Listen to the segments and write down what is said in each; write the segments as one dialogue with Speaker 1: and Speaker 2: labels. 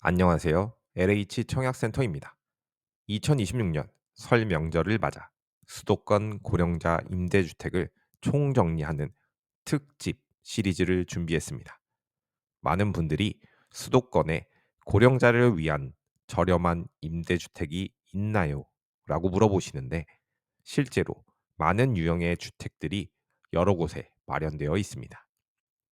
Speaker 1: 안녕하세요. LH 청약센터입니다. 2026년 설 명절을 맞아 수도권 고령자 임대주택을 총정리하는 특집 시리즈를 준비했습니다. 많은 분들이 수도권에 고령자를 위한 저렴한 임대주택이 있나요? 라고 물어보시는데 실제로 많은 유형의 주택들이 여러 곳에 마련되어 있습니다.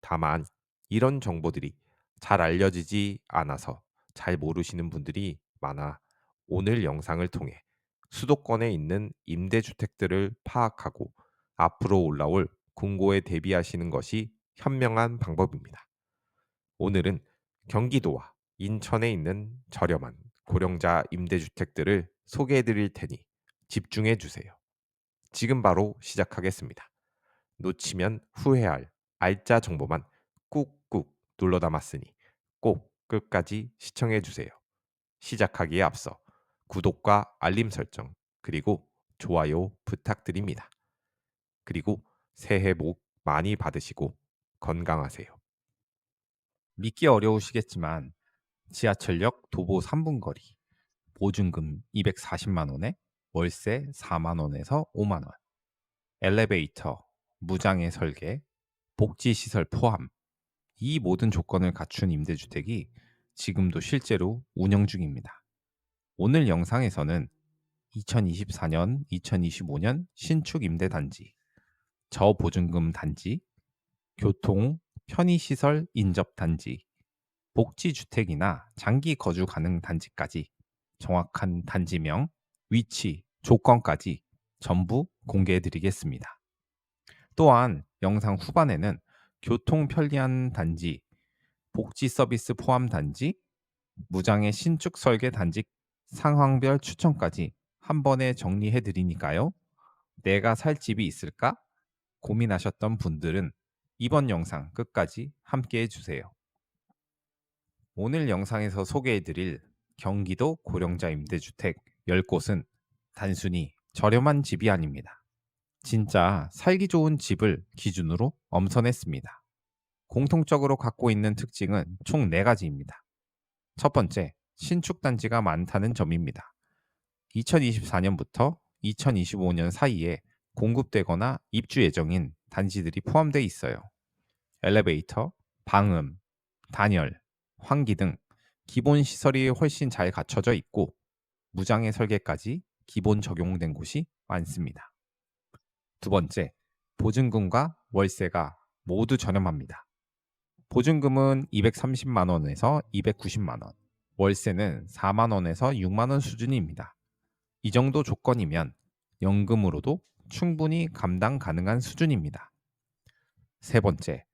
Speaker 1: 다만 이런 정보들이 잘 알려지지 않아서 잘 모르시는 분들이 많아 오늘 영상을 통해 수도권에 있는 임대주택들을 파악하고 앞으로 올라올 공고에 대비하시는 것이 현명한 방법입니다. 오늘은 경기도와 인천에 있는 저렴한 고령자 임대주택들을 소개해 드릴 테니 집중해 주세요. 지금 바로 시작하겠습니다. 놓치면 후회할 알짜 정보만 꾹꾹 눌러 담았으니 꼭 끝까지 시청해 주세요. 시작하기에 앞서 구독과 알림 설정 그리고 좋아요 부탁드립니다. 그리고 새해 복 많이 받으시고 건강하세요.
Speaker 2: 믿기 어려우시겠지만 지하철역 도보 3분 거리, 보증금 240만 원에 월세 4만 원에서 5만 원, 엘리베이터, 무장애 설계, 복지 시설 포함 이 모든 조건을 갖춘 임대주택이 지금도 실제로 운영 중입니다. 오늘 영상에서는 2024년, 2025년 신축 임대단지, 저보증금 단지, 교통, 편의시설 인접 단지, 복지주택이나 장기 거주 가능 단지까지 정확한 단지명, 위치, 조건까지 전부 공개해 드리겠습니다. 또한 영상 후반에는 교통 편리한 단지, 복지 서비스 포함 단지, 무장애 신축 설계 단지 상황별 추천까지 한 번에 정리해 드리니까요. 내가 살 집이 있을까? 고민하셨던 분들은 이번 영상 끝까지 함께 해주세요. 오늘 영상에서 소개해드릴 경기도 고령자 임대주택 10곳은 단순히 저렴한 집이 아닙니다. 진짜 살기 좋은 집을 기준으로 엄선했습니다. 공통적으로 갖고 있는 특징은 총 4가지입니다. 첫 번째, 신축 단지가 많다는 점입니다. 2024년부터 2025년 사이에 공급되거나 입주 예정인 단지들이 포함되어 있어요. 엘리베이터, 방음, 단열, 환기 등 기본 시설이 훨씬 잘 갖춰져 있고 무장애 설계까지 기본 적용된 곳이 많습니다. 두 번째, 보증금과 월세가 모두 저렴합니다. 보증금은 230만 원에서 290만 원, 월세는 4만 원에서 6만 원 수준입니다. 이 정도 조건이면 연금으로도 충분히 감당 가능한 수준입니다. 세 번째,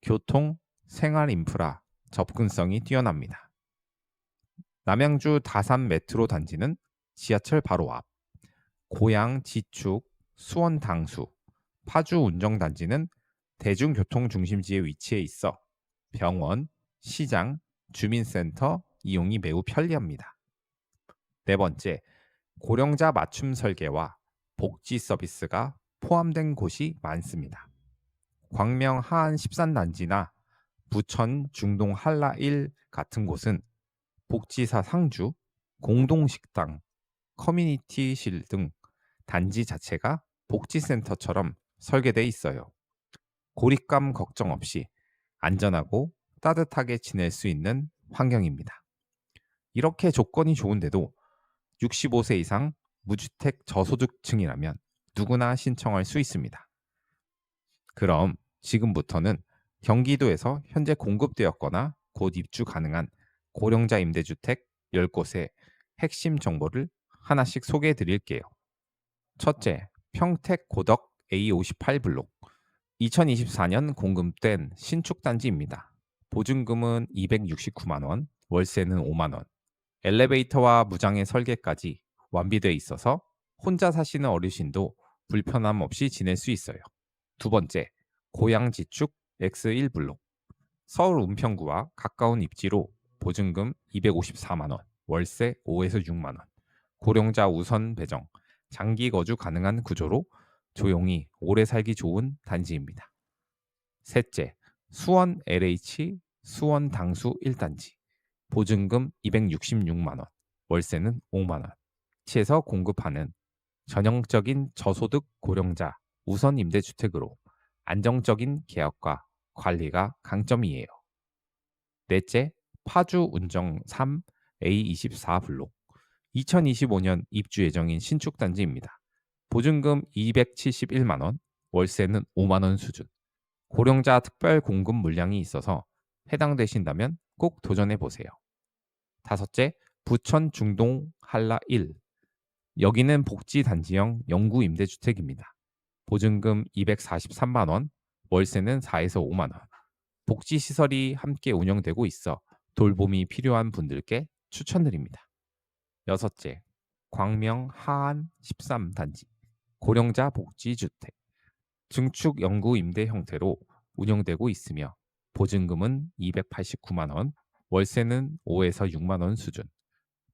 Speaker 2: 교통, 생활 인프라, 접근성이 뛰어납니다. 남양주 다산 메트로 단지는 지하철 바로 앞, 고양 지축, 수원 당수, 파주 운정 단지는 대중교통 중심지에 위치해 있어 병원, 시장, 주민센터 이용이 매우 편리합니다. 네 번째, 고령자 맞춤 설계와 복지 서비스가 포함된 곳이 많습니다. 광명 하안 13단지나 부천 중동 한라 1 같은 곳은 복지사 상주, 공동식당, 커뮤니티실 등 단지 자체가 복지센터처럼 설계돼 있어요. 고립감 걱정 없이 안전하고 따뜻하게 지낼 수 있는 환경입니다. 이렇게 조건이 좋은데도 65세 이상 무주택 저소득층이라면 누구나 신청할 수 있습니다. 그럼 지금부터는 경기도에서 현재 공급되었거나 곧 입주 가능한 고령자 임대주택 10곳의 핵심 정보를 하나씩 소개해 드릴게요. 첫째, 평택 고덕 A58 블록. 2024년 공급된 신축 단지입니다. 보증금은 269만 원, 월세는 5만 원. 엘리베이터와 무장애 설계까지 완비되어 있어서 혼자 사시는 어르신도 불편함 없이 지낼 수 있어요. 두 번째, 고양지축 X1 블록. 서울 은평구와 가까운 입지로 보증금 254만 원, 월세 5에서 6만 원. 고령자 우선 배정, 장기 거주 가능한 구조로 조용히 오래 살기 좋은 단지입니다. 셋째, 수원 LH 수원 당수 1단지. 보증금 266만 원, 월세는 5만 원. 시에서 공급하는 전형적인 저소득 고령자 우선 임대주택으로 안정적인 계약과 관리가 강점이에요. 넷째, 파주 운정 3 A24 블록. 2025년 입주 예정인 신축 단지입니다. 보증금 271만 원, 월세는 5만 원 수준. 고령자 특별 공급 물량이 있어서 해당되신다면 꼭 도전해 보세요. 다섯째, 부천 중동 한라 1. 여기는 복지 단지형 영구 임대주택입니다. 보증금 243만 원, 월세는 4에서 5만 원. 복지 시설이 함께 운영되고 있어 돌봄이 필요한 분들께 추천드립니다. 여섯째, 광명 하안 13단지 고령자 복지주택 증축 영구 임대 형태로 운영되고 있으며 보증금은 289만 원, 월세는 5에서 6만 원 수준.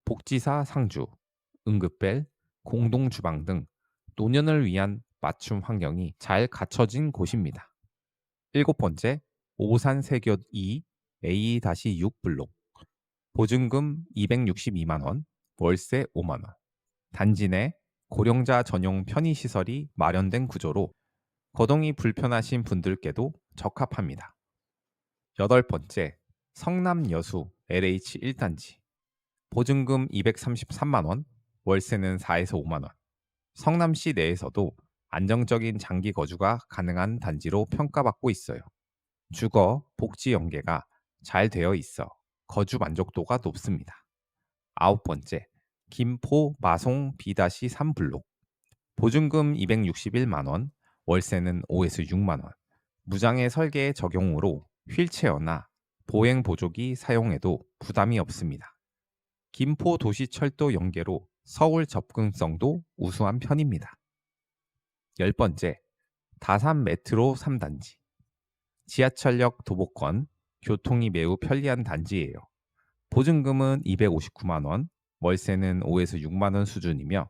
Speaker 2: 복지사 상주, 응급벨, 공동주방 등 노년을 위한 맞춤 환경이 잘 갖춰진 곳입니다. 일곱 번째, 오산 세교 2 A-6 블록. 보증금 262만 원, 월세 5만 원. 단지 내 고령자 전용 편의시설이 마련된 구조로 거동이 불편하신 분들께도 적합합니다. 여덟 번째, 성남 여수 LH 1단지. 보증금 233만 원, 월세는 4에서 5만 원. 성남시 내에서도 안정적인 장기 거주가 가능한 단지로 평가받고 있어요. 주거, 복지 연계가 잘 되어 있어 거주 만족도가 높습니다. 아홉 번째, 김포 마송 B-3 블록. 보증금 261만 원, 월세는 5에서 6만 원. 무장애 설계 적용으로 휠체어나 보행 보조기 사용에도 부담이 없습니다. 김포 도시철도 연계로 서울 접근성도 우수한 편입니다. 열 번째, 다산 메트로 3단지. 지하철역 도보권, 교통이 매우 편리한 단지예요. 보증금은 259만 원, 월세는 5에서 6만 원 수준이며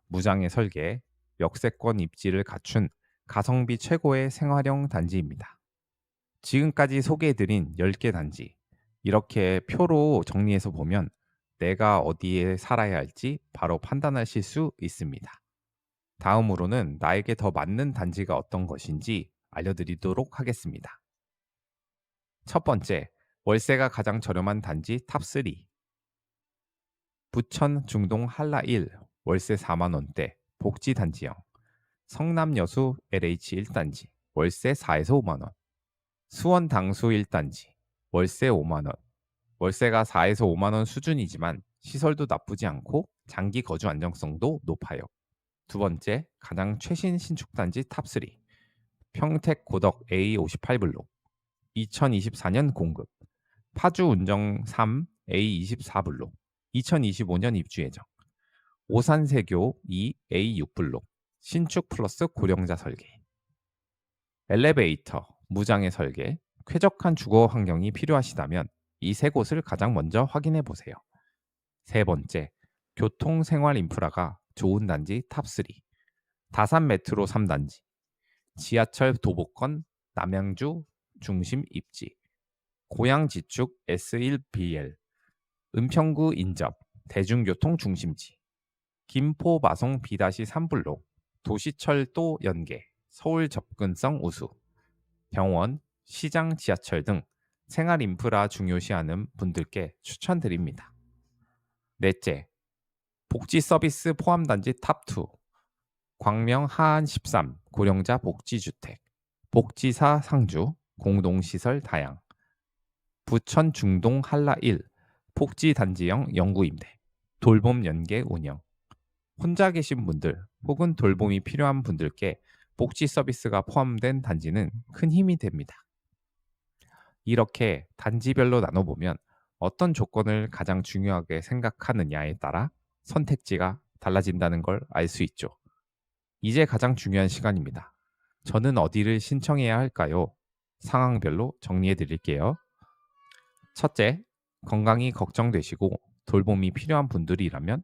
Speaker 2: 무장애 설계, 역세권 입지를 갖춘 가성비 최고의 생활형 단지입니다. 지금까지 소개해드린 10개 단지, 이렇게 표로 정리해서 보면 내가 어디에 살아야 할지 바로 판단하실 수 있습니다. 다음으로는 나에게 더 맞는 단지가 어떤 것인지 알려드리도록 하겠습니다. 첫 번째, 월세가 가장 저렴한 단지 탑3. 부천 중동 한라 1, 월세 4만 원대, 복지 단지형. 성남 여수 LH 1단지, 월세 4에서 5만 원. 수원 당수 1단지, 월세 5만 원. 월세가 4에서 5만 원 수준이지만 시설도 나쁘지 않고 장기 거주 안정성도 높아요. 두 번째, 가장 최신 신축 단지 탑3. 평택 고덕 A58 블록. 2024년 공급. 파주 운정 3 A24 블록. 2025년 입주 예정. 오산 세교 2 A6 블록. 신축 플러스 고령자 설계. 엘리베이터, 무장애 설계, 쾌적한 주거 환경이 필요하시다면 이 세 곳을 가장 먼저 확인해 보세요. 세 번째, 교통 생활 인프라가 좋은 단지 탑3. 다산 메트로 3단지. 지하철 도보권 남양주 중심 입지. 고양 지축 S1BL. 은평구 인접 대중교통 중심지. 김포 마송 B-3 블록. 도시철도 연계 서울 접근성 우수. 병원, 시장 지하철 등 생활 인프라 중요시하는 분들께 추천드립니다. 넷째, 복지 서비스 포함 단지 탑2. 광명 하안 13 고령자 복지주택. 복지사 상주, 공동시설 다양. 부천 중동 한라 1 복지 단지형 영구 임대. 돌봄 연계 운영. 혼자 계신 분들 혹은 돌봄이 필요한 분들께 복지 서비스가 포함된 단지는 큰 힘이 됩니다. 이렇게 단지별로 나눠보면 어떤 조건을 가장 중요하게 생각하느냐에 따라 선택지가 달라진다는 걸 알 수 있죠. 이제 가장 중요한 시간입니다. 저는 어디를 신청해야 할까요? 상황별로 정리해 드릴게요. 첫째, 건강이 걱정되시고 돌봄이 필요한 분들이라면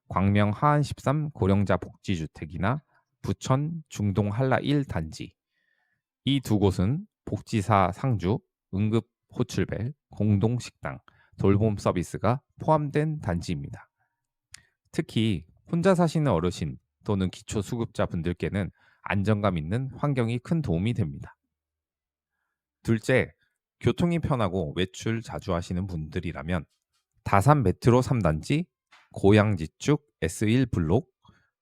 Speaker 2: 광명 하안 13 고령자 복지주택이나 부천 중동 한라 1 단지. 이 두 곳은 복지사 상주, 응급 호출벨, 공동식당, 돌봄 서비스가 포함된 단지입니다. 특히 혼자 사시는 어르신 또는 기초수급자 분들께는 안정감 있는 환경이 큰 도움이 됩니다. 둘째, 교통이 편하고 외출 자주 하시는 분들이라면 다산 메트로 3단지, 고양지축 S1 블록,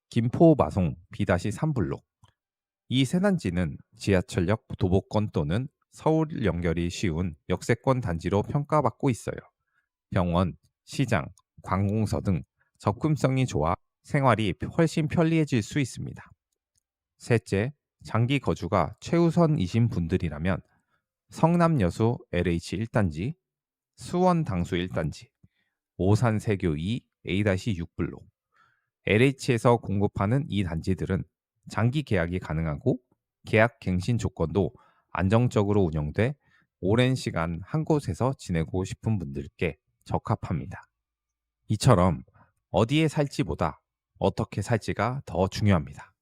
Speaker 2: 김포 마송 B-3 블록, 이 세 단지는 지하철역 도보권 또는 서울 연결이 쉬운 역세권 단지로 평가받고 있어요. 병원, 시장, 관공서 등 접근성이 좋아 생활이 훨씬 편리해질 수 있습니다. 셋째, 장기 거주가 최우선이신 분들이라면 성남 여수 LH 1단지, 수원 당수 1단지, 오산 세교 2 A-6 블록, LH에서 공급하는 이 단지들은 장기 계약이 가능하고 계약 갱신 조건도 안정적으로 운영돼 오랜 시간 한 곳에서 지내고 싶은 분들께 적합합니다. 이처럼 어디에 살지보다 어떻게 살지가 더 중요합니다.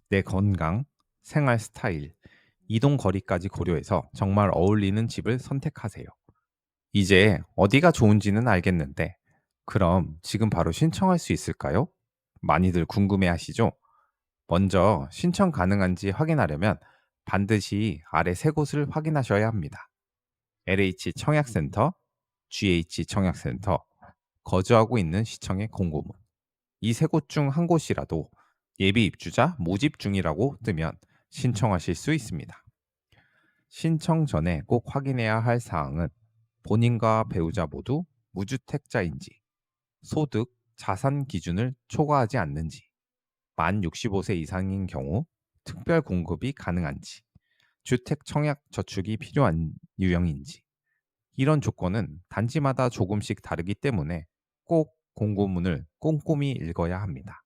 Speaker 2: 내 건강, 생활 스타일, 이동 거리까지 고려해서 정말 어울리는 집을 선택하세요. 이제 어디가 좋은지는 알겠는데, 그럼 지금 바로 신청할 수 있을까요? 많이들 궁금해 하시죠? 먼저 신청 가능한지 확인하려면 반드시 아래 세 곳을 확인하셔야 합니다. LH 청약센터, GH 청약센터, 거주하고 있는 시청의 공고문. 이 세 곳 중 한 곳이라도 예비 입주자 모집 중이라고 뜨면 신청하실 수 있습니다. 신청 전에 꼭 확인해야 할 사항은 본인과 배우자 모두 무주택자인지, 소득, 자산 기준을 초과하지 않는지, 만 65세 이상인 경우 특별 공급이 가능한지, 주택 청약 저축이 필요한 유형인지, 이런 조건은 단지마다 조금씩 다르기 때문에 꼭 공고문을 꼼꼼히 읽어야 합니다.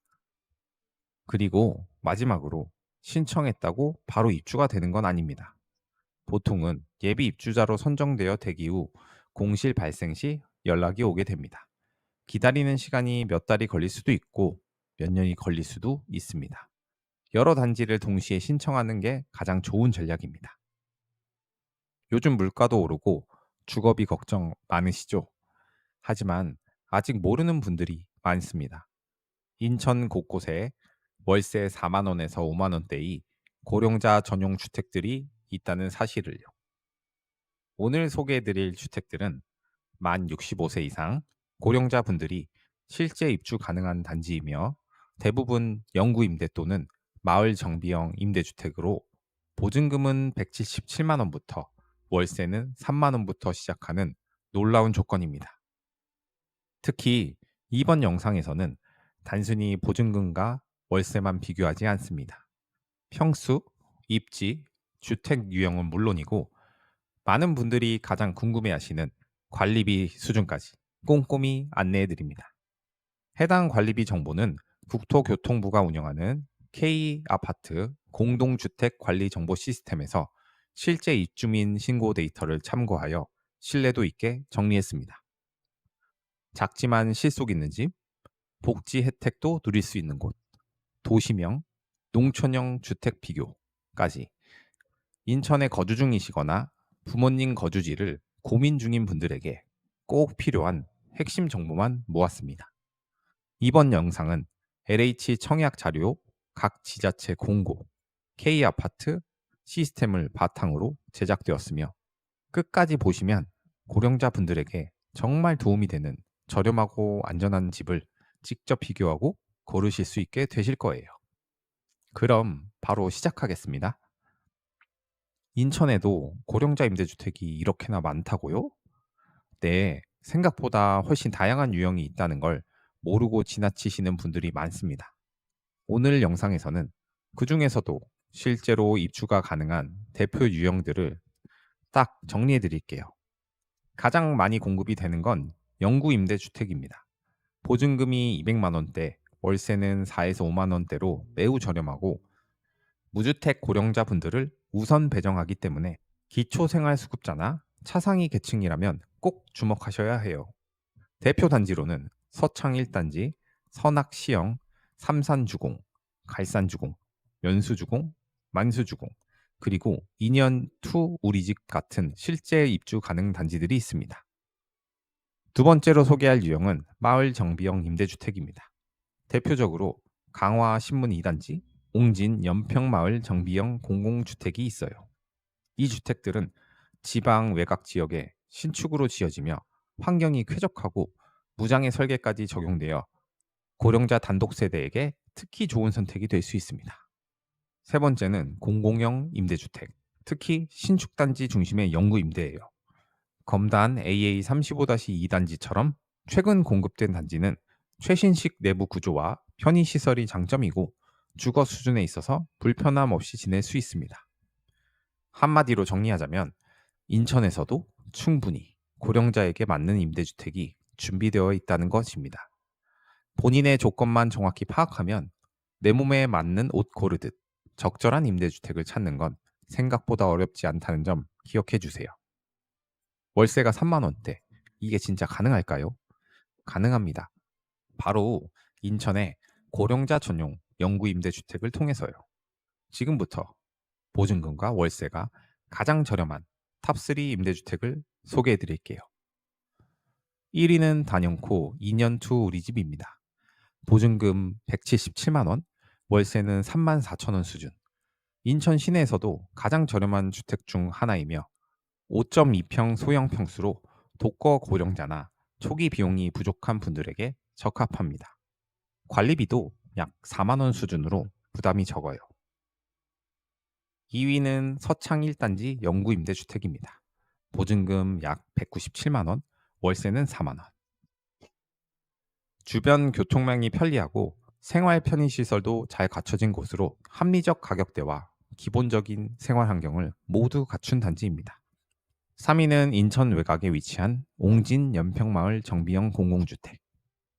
Speaker 2: 그리고 마지막으로 신청했다고 바로 입주가 되는 건 아닙니다. 보통은 예비 입주자로 선정되어 대기 후 공실 발생 시 연락이 오게 됩니다. 기다리는 시간이 몇 달이 걸릴 수도 있고 몇 년이 걸릴 수도 있습니다. 여러 단지를 동시에 신청하는 게 가장 좋은 전략입니다. 요즘 물가도 오르고 주거비 걱정 많으시죠? 하지만 아직 모르는 분들이 많습니다. 인천 곳곳에 월세 4만 원에서 5만 원대의 고령자 전용 주택들이 있다는 사실을요. 오늘 소개해드릴 주택들은 만 65세 이상 고령자 분들이 실제 입주 가능한 단지이며 대부분 영구 임대 또는 마을 정비형 임대주택으로 보증금은 177만 원부터 월세는 3만 원부터 시작하는 놀라운 조건입니다. 특히 이번 영상에서는 단순히 보증금과 월세만 비교하지 않습니다. 평수, 입지, 주택 유형은 물론이고 많은 분들이 가장 궁금해하시는 관리비 수준까지 꼼꼼히 안내해 드립니다. 해당 관리비 정보는 국토교통부가 운영하는 K아파트 공동주택 관리 정보 시스템에서 실제 입주민 신고 데이터를 참고하여 신뢰도 있게 정리했습니다. 작지만 실속 있는 집, 복지 혜택도 누릴 수 있는 곳, 도시명, 농촌형 주택 비교까지 인천에 거주 중이시거나 부모님 거주지를 고민 중인 분들에게 꼭 필요한 핵심 정보만 모았습니다. 이번 영상은 LH 청약 자료, 각 지자체 공고, K아파트 시스템을 바탕으로 제작되었으며 끝까지 보시면 고령자 분들에게 정말 도움이 되는 저렴하고 안전한 집을 직접 비교하고 고르실 수 있게 되실 거예요. 그럼 바로 시작하겠습니다. 인천에도 고령자 임대주택이 이렇게나 많다고요? 네, 생각보다 훨씬 다양한 유형이 있다는 걸 모르고 지나치시는 분들이 많습니다. 오늘 영상에서는 그 중에서도 실제로 입주가 가능한 대표 유형들을 딱 정리해 드릴게요. 가장 많이 공급이 되는 건 영구 임대주택입니다. 보증금이 200만 원대, 월세는 4에서 5만 원대로 매우 저렴하고 무주택 고령자 분들을 우선 배정하기 때문에 기초생활수급자나 차상위 계층이라면 꼭 주목하셔야 해요. 대표 단지로는 서창 1단지, 선악시형, 삼산주공, 갈산주공, 연수주공, 만수주공, 그리고 인연2 우리집 같은 실제 입주 가능 단지들이 있습니다. 두 번째로 소개할 유형은 마을 정비형 임대주택입니다. 대표적으로 강화 신문 2단지, 옹진 연평마을 정비형 공공주택이 있어요. 이 주택들은 지방 외곽 지역에 신축으로 지어지며 환경이 쾌적하고 무장애 설계까지 적용되어 고령자 단독 세대에게 특히 좋은 선택이 될 수 있습니다. 세 번째는 공공형 임대주택, 특히 신축 단지 중심의 영구 임대예요. 검단 AA35-2단지처럼 최근 공급된 단지는 최신식 내부 구조와 편의 시설이 장점이고 주거 수준에 있어서 불편함 없이 지낼 수 있습니다. 한마디로 정리하자면 인천에서도 충분히 고령자에게 맞는 임대주택이 준비되어 있다는 것입니다. 본인의 조건만 정확히 파악하면 내 몸에 맞는 옷 고르듯 적절한 임대주택을 찾는 건 생각보다 어렵지 않다는 점 기억해 주세요. 월세가 3만 원대. 이게 진짜 가능할까요? 가능합니다. 바로 인천의 고령자 전용 영구 임대주택을 통해서요. 지금부터 보증금과 월세가 가장 저렴한 탑3 임대주택을 소개해 드릴게요. 1위는 단연코 2년 투 우리 집입니다. 보증금 177만 원, 월세는 3만 4천 원 수준. 인천 시내에서도 가장 저렴한 주택 중 하나이며 5.2평 소형 평수로 독거 고령자나 초기 비용이 부족한 분들에게 적합합니다. 관리비도 약 4만 원 수준으로 부담이 적어요. 2위는 서창 1단지 영구 임대주택입니다. 보증금 약 197만 원, 월세는 4만 원. 주변 교통망이 편리하고 생활 편의시설도 잘 갖춰진 곳으로 합리적 가격대와 기본적인 생활 환경을 모두 갖춘 단지입니다. 3위는 인천 외곽에 위치한 옹진 연평마을 정비형 공공주택.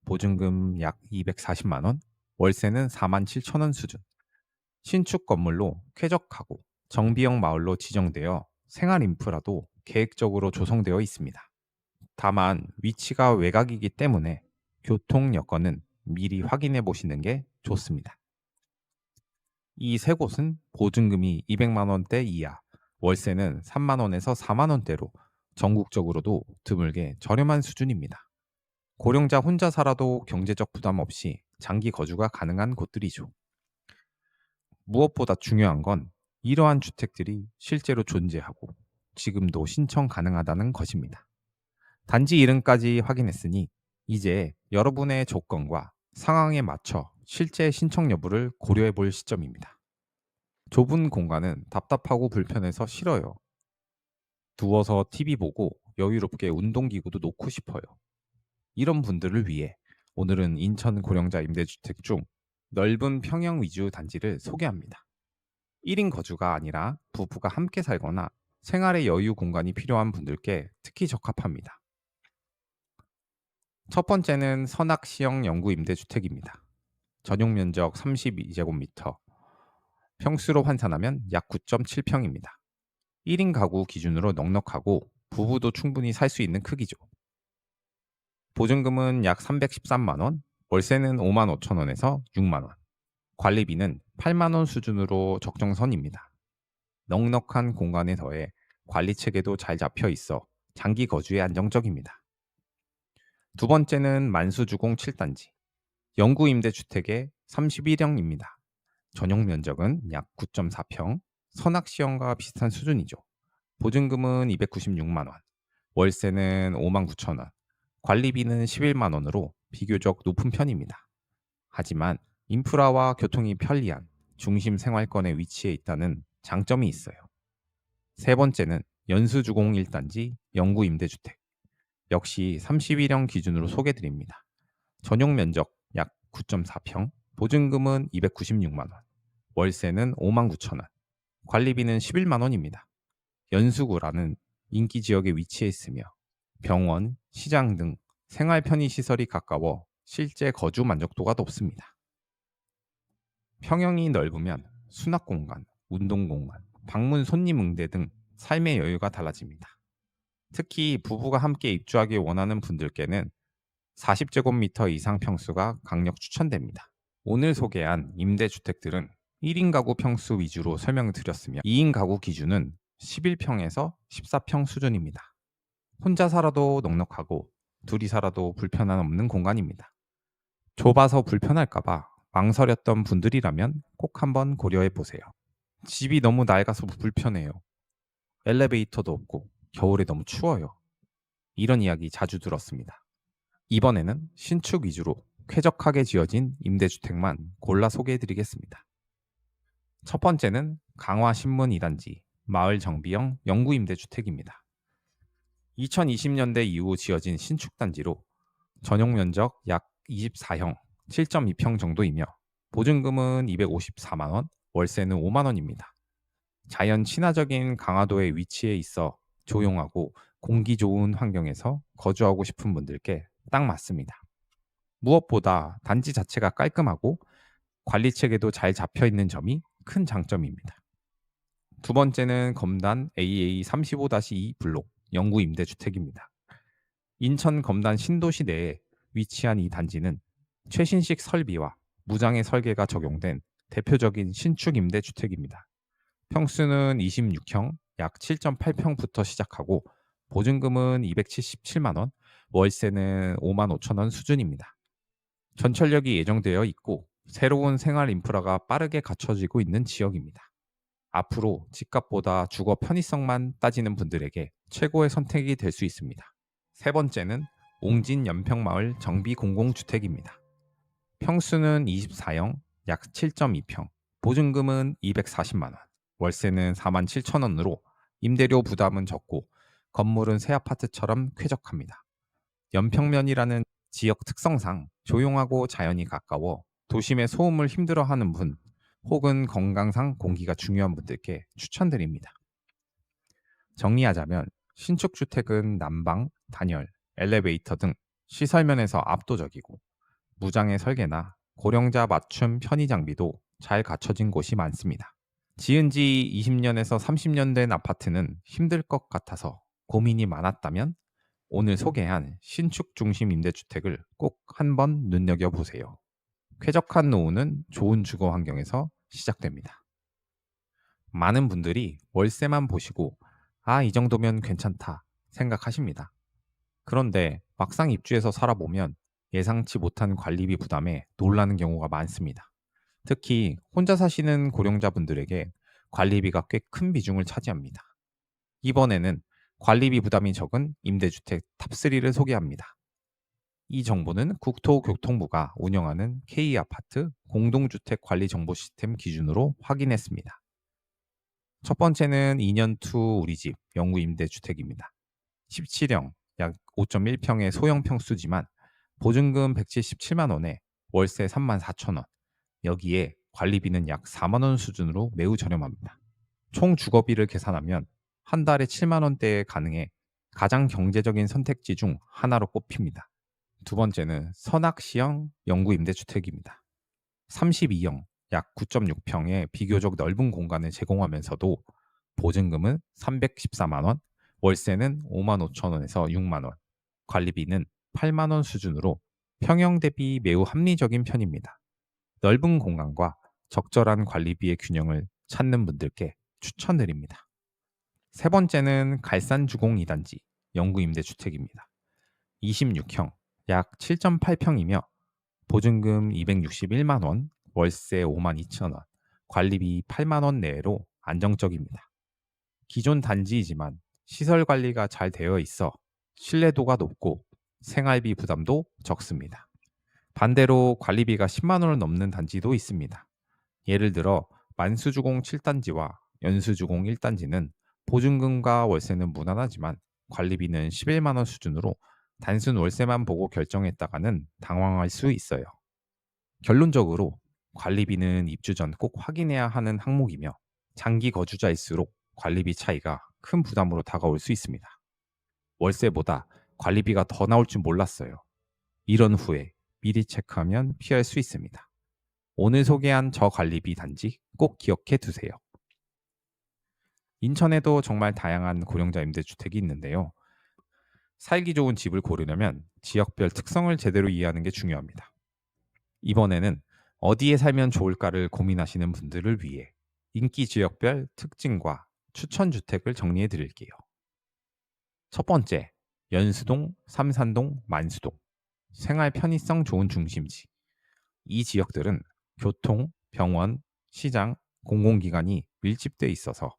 Speaker 2: 보증금 약 240만 원, 월세는 4만 7천 원 수준. 신축 건물로 쾌적하고 정비형 마을로 지정되어 생활 인프라도 계획적으로 조성되어 있습니다. 다만 위치가 외곽이기 때문에 교통 여건은 미리 확인해 보시는 게 좋습니다. 이 세 곳은 보증금이 200만 원대 이하, 월세는 3만 원에서 4만 원대로 전국적으로도 드물게 저렴한 수준입니다. 고령자 혼자 살아도 경제적 부담 없이 장기 거주가 가능한 곳들이죠. 무엇보다 중요한 건 이러한 주택들이 실제로 존재하고 지금도 신청 가능하다는 것입니다. 단지 이름까지 확인했으니 이제 여러분의 조건과 상황에 맞춰 실제 신청 여부를 고려해 볼 시점입니다. 좁은 공간은 답답하고 불편해서 싫어요. 누워서 TV 보고 여유롭게 운동기구도 놓고 싶어요. 이런 분들을 위해 오늘은 인천 고령자 임대주택 중 넓은 평형 위주 단지를 소개합니다. 1인 거주가 아니라 부부가 함께 살거나 생활의 여유 공간이 필요한 분들께 특히 적합합니다. 첫 번째는 선악시형 영구 임대주택입니다. 전용 면적 32제곱미터, 평수로 환산하면 약 9.7평입니다. 1인 가구 기준으로 넉넉하고 부부도 충분히 살 수 있는 크기죠. 보증금은 약 313만 원, 월세는 5만 5천 원에서 6만 원. 관리비는 8만 원 수준으로 적정선입니다. 넉넉한 공간에 더해 관리 체계도 잘 잡혀 있어 장기 거주에 안정적입니다. 두 번째는 만수주공 7단지. 영구 임대주택의 31형입니다. 전용 면적은 약 9.4평, 선악시형과 비슷한 수준이죠. 보증금은 296만 원, 월세는 5만 9천 원, 관리비는 11만 원으로 비교적 높은 편입니다. 하지만 인프라와 교통이 편리한 중심 생활권에 위치해 있다는 장점이 있어요. 세 번째는 연수주공 1단지 영구 임대주택. 역시 31형 기준으로 소개드립니다. 전용 면적 약 9.4평, 보증금은 296만 원, 월세는 5만 9천 원, 관리비는 11만 원입니다. 연수구라는 인기 지역에 위치해 있으며 병원, 시장 등 생활 편의 시설이 가까워 실제 거주 만족도가 높습니다. 평형이 넓으면 수납 공간, 운동 공간, 방문 손님 응대 등 삶의 여유가 달라집니다. 특히 부부가 함께 입주하기 원하는 분들께는 40제곱미터 이상 평수가 강력 추천됩니다. 오늘 소개한 임대주택들은 1인 가구 평수 위주로 설명을 드렸으며 2인 가구 기준은 11평에서 14평 수준입니다. 혼자 살아도 넉넉하고 둘이 살아도 불편함 없는 공간입니다. 좁아서 불편할까봐 망설였던 분들이라면 꼭 한번 고려해 보세요. 집이 너무 낡아서 불편해요. 엘리베이터도 없고 겨울에 너무 추워요. 이런 이야기 자주 들었습니다. 이번에는 신축 위주로 쾌적하게 지어진 임대주택만 골라 소개해 드리겠습니다. 첫 번째는 강화 신문 2단지 마을 정비형 영구 임대주택입니다. 2020년대 이후 지어진 신축 단지로 전용 면적 약 24형 7.2평 정도이며 보증금은 254만 원, 월세는 5만 원입니다. 자연 친화적인 강화도에 위치해 있어 조용하고 공기 좋은 환경에서 거주하고 싶은 분들께 딱 맞습니다. 무엇보다 단지 자체가 깔끔하고 관리 체계도 잘 잡혀 있는 점이 큰 장점입니다. 두 번째는 검단 AA35-2 블록 영구 임대주택입니다. 인천 검단 신도시 내에 위치한 이 단지는 최신식 설비와 무장애 설계가 적용된 대표적인 신축 임대주택입니다. 평수는 26형 약 7.8평부터 시작하고 보증금은 277만 원, 월세는 5만 5천 원 수준입니다. 전철역이 예정되어 있고 새로운 생활 인프라가 빠르게 갖춰지고 있는 지역입니다. 앞으로 집값보다 주거 편의성만 따지는 분들에게 최고의 선택이 될 수 있습니다. 세 번째는 옹진 연평마을 정비 공공주택입니다. 평수는 24형 약 7.2평, 보증금은 240만 원, 월세는 4만 7천 원으로 임대료 부담은 적고 건물은 새 아파트처럼 쾌적합니다. 연평면이라는 지역 특성상 조용하고 자연이 가까워 도심의 소음을 힘들어하는 분 혹은 건강상 공기가 중요한 분들께 추천드립니다. 정리하자면 신축 주택은 난방, 단열, 엘리베이터 등 시설면에서 압도적이고 무장애 설계나 고령자 맞춤 편의 장비도 잘 갖춰진 곳이 많습니다. 지은 지 20년에서 30년 된 아파트는 힘들 것 같아서 고민이 많았다면 오늘 소개한 신축 중심 임대주택을 꼭 한번 눈여겨보세요. 쾌적한 노후는 좋은 주거 환경에서 시작됩니다. 많은 분들이 월세만 보시고 이 정도면 괜찮다 생각하십니다. 그런데 막상 입주해서 살아보면 예상치 못한 관리비 부담에 놀라는 경우가 많습니다. 특히 혼자 사시는 고령자분들에게 관리비가 꽤 큰 비중을 차지합니다. 이번에는 관리비 부담이 적은 임대주택 탑3를 소개합니다. 이 정보는 국토교통부가 운영하는 K아파트 공동주택 관리 정보 시스템 기준으로 확인했습니다. 첫 번째는 2년투 우리집 영구 임대주택입니다. 17형 약 5.1평의 소형 평수지만 보증금 177만 원에 월세 3만 4천 원. 여기에 관리비는 약 4만 원 수준으로 매우 저렴합니다. 총 주거비를 계산하면 한 달에 7만 원대에 가능해 가장 경제적인 선택지 중 하나로 꼽힙니다. 두 번째는 선악시형 영구 임대주택입니다. 32형 약 9.6평의 비교적 넓은 공간을 제공하면서도 보증금은 314만 원, 월세는 5만 5천 원에서 6만 원, 관리비는 8만 원 수준으로 평형 대비 매우 합리적인 편입니다. 넓은 공간과 적절한 관리비의 균형을 찾는 분들께 추천드립니다. 세 번째는 갈산주공 2단지 영구 임대주택입니다. 26형 약 7.8평이며 보증금 261만 원, 월세 5만 2천 원, 관리비 8만 원 내외로 안정적입니다. 기존 단지이지만 시설 관리가 잘 되어 있어 신뢰도가 높고 생활비 부담도 적습니다. 반대로 관리비가 10만 원을 넘는 단지도 있습니다. 예를 들어 만수주공 7단지와 연수주공 1단지는 보증금과 월세는 무난하지만 관리비는 11만 원 수준으로 단순 월세만 보고 결정했다가는 당황할 수 있어요. 결론적으로 관리비는 입주 전 꼭 확인해야 하는 항목이며 장기 거주자일수록 관리비 차이가 큰 부담으로 다가올 수 있습니다. 월세보다 관리비가 더 나올 줄 몰랐어요. 이런 후에 미리 체크하면 피할 수 있습니다. 오늘 소개한 저관리비 단지 꼭 기억해 두세요. 인천에도 정말 다양한 고령자 임대주택이 있는데요. 살기 좋은 집을 고르려면 지역별 특성을 제대로 이해하는 게 중요합니다. 이번에는 어디에 살면 좋을까를 고민하시는 분들을 위해 인기 지역별 특징과 추천 주택을 정리해 드릴게요. 첫 번째, 연수동, 삼산동, 만수동. 생활 편의성 좋은 중심지. 이 지역들은 교통, 병원, 시장, 공공기관이 밀집돼 있어서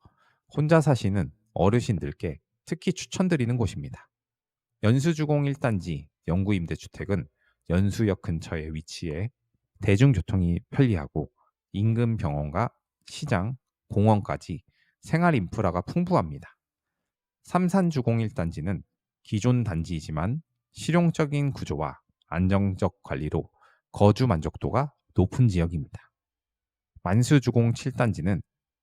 Speaker 2: 혼자 사시는 어르신들께 특히 추천드리는 곳입니다. 연수주공 1단지 영구임대주택은 연수역 근처에 위치해 대중교통이 편리하고 인근 병원과 시장, 공원까지 생활 인프라가 풍부합니다. 삼산주공 1단지는 기존 단지이지만 실용적인 구조와 안정적 관리로 거주 만족도가 높은 지역입니다. 만수주공 7단지는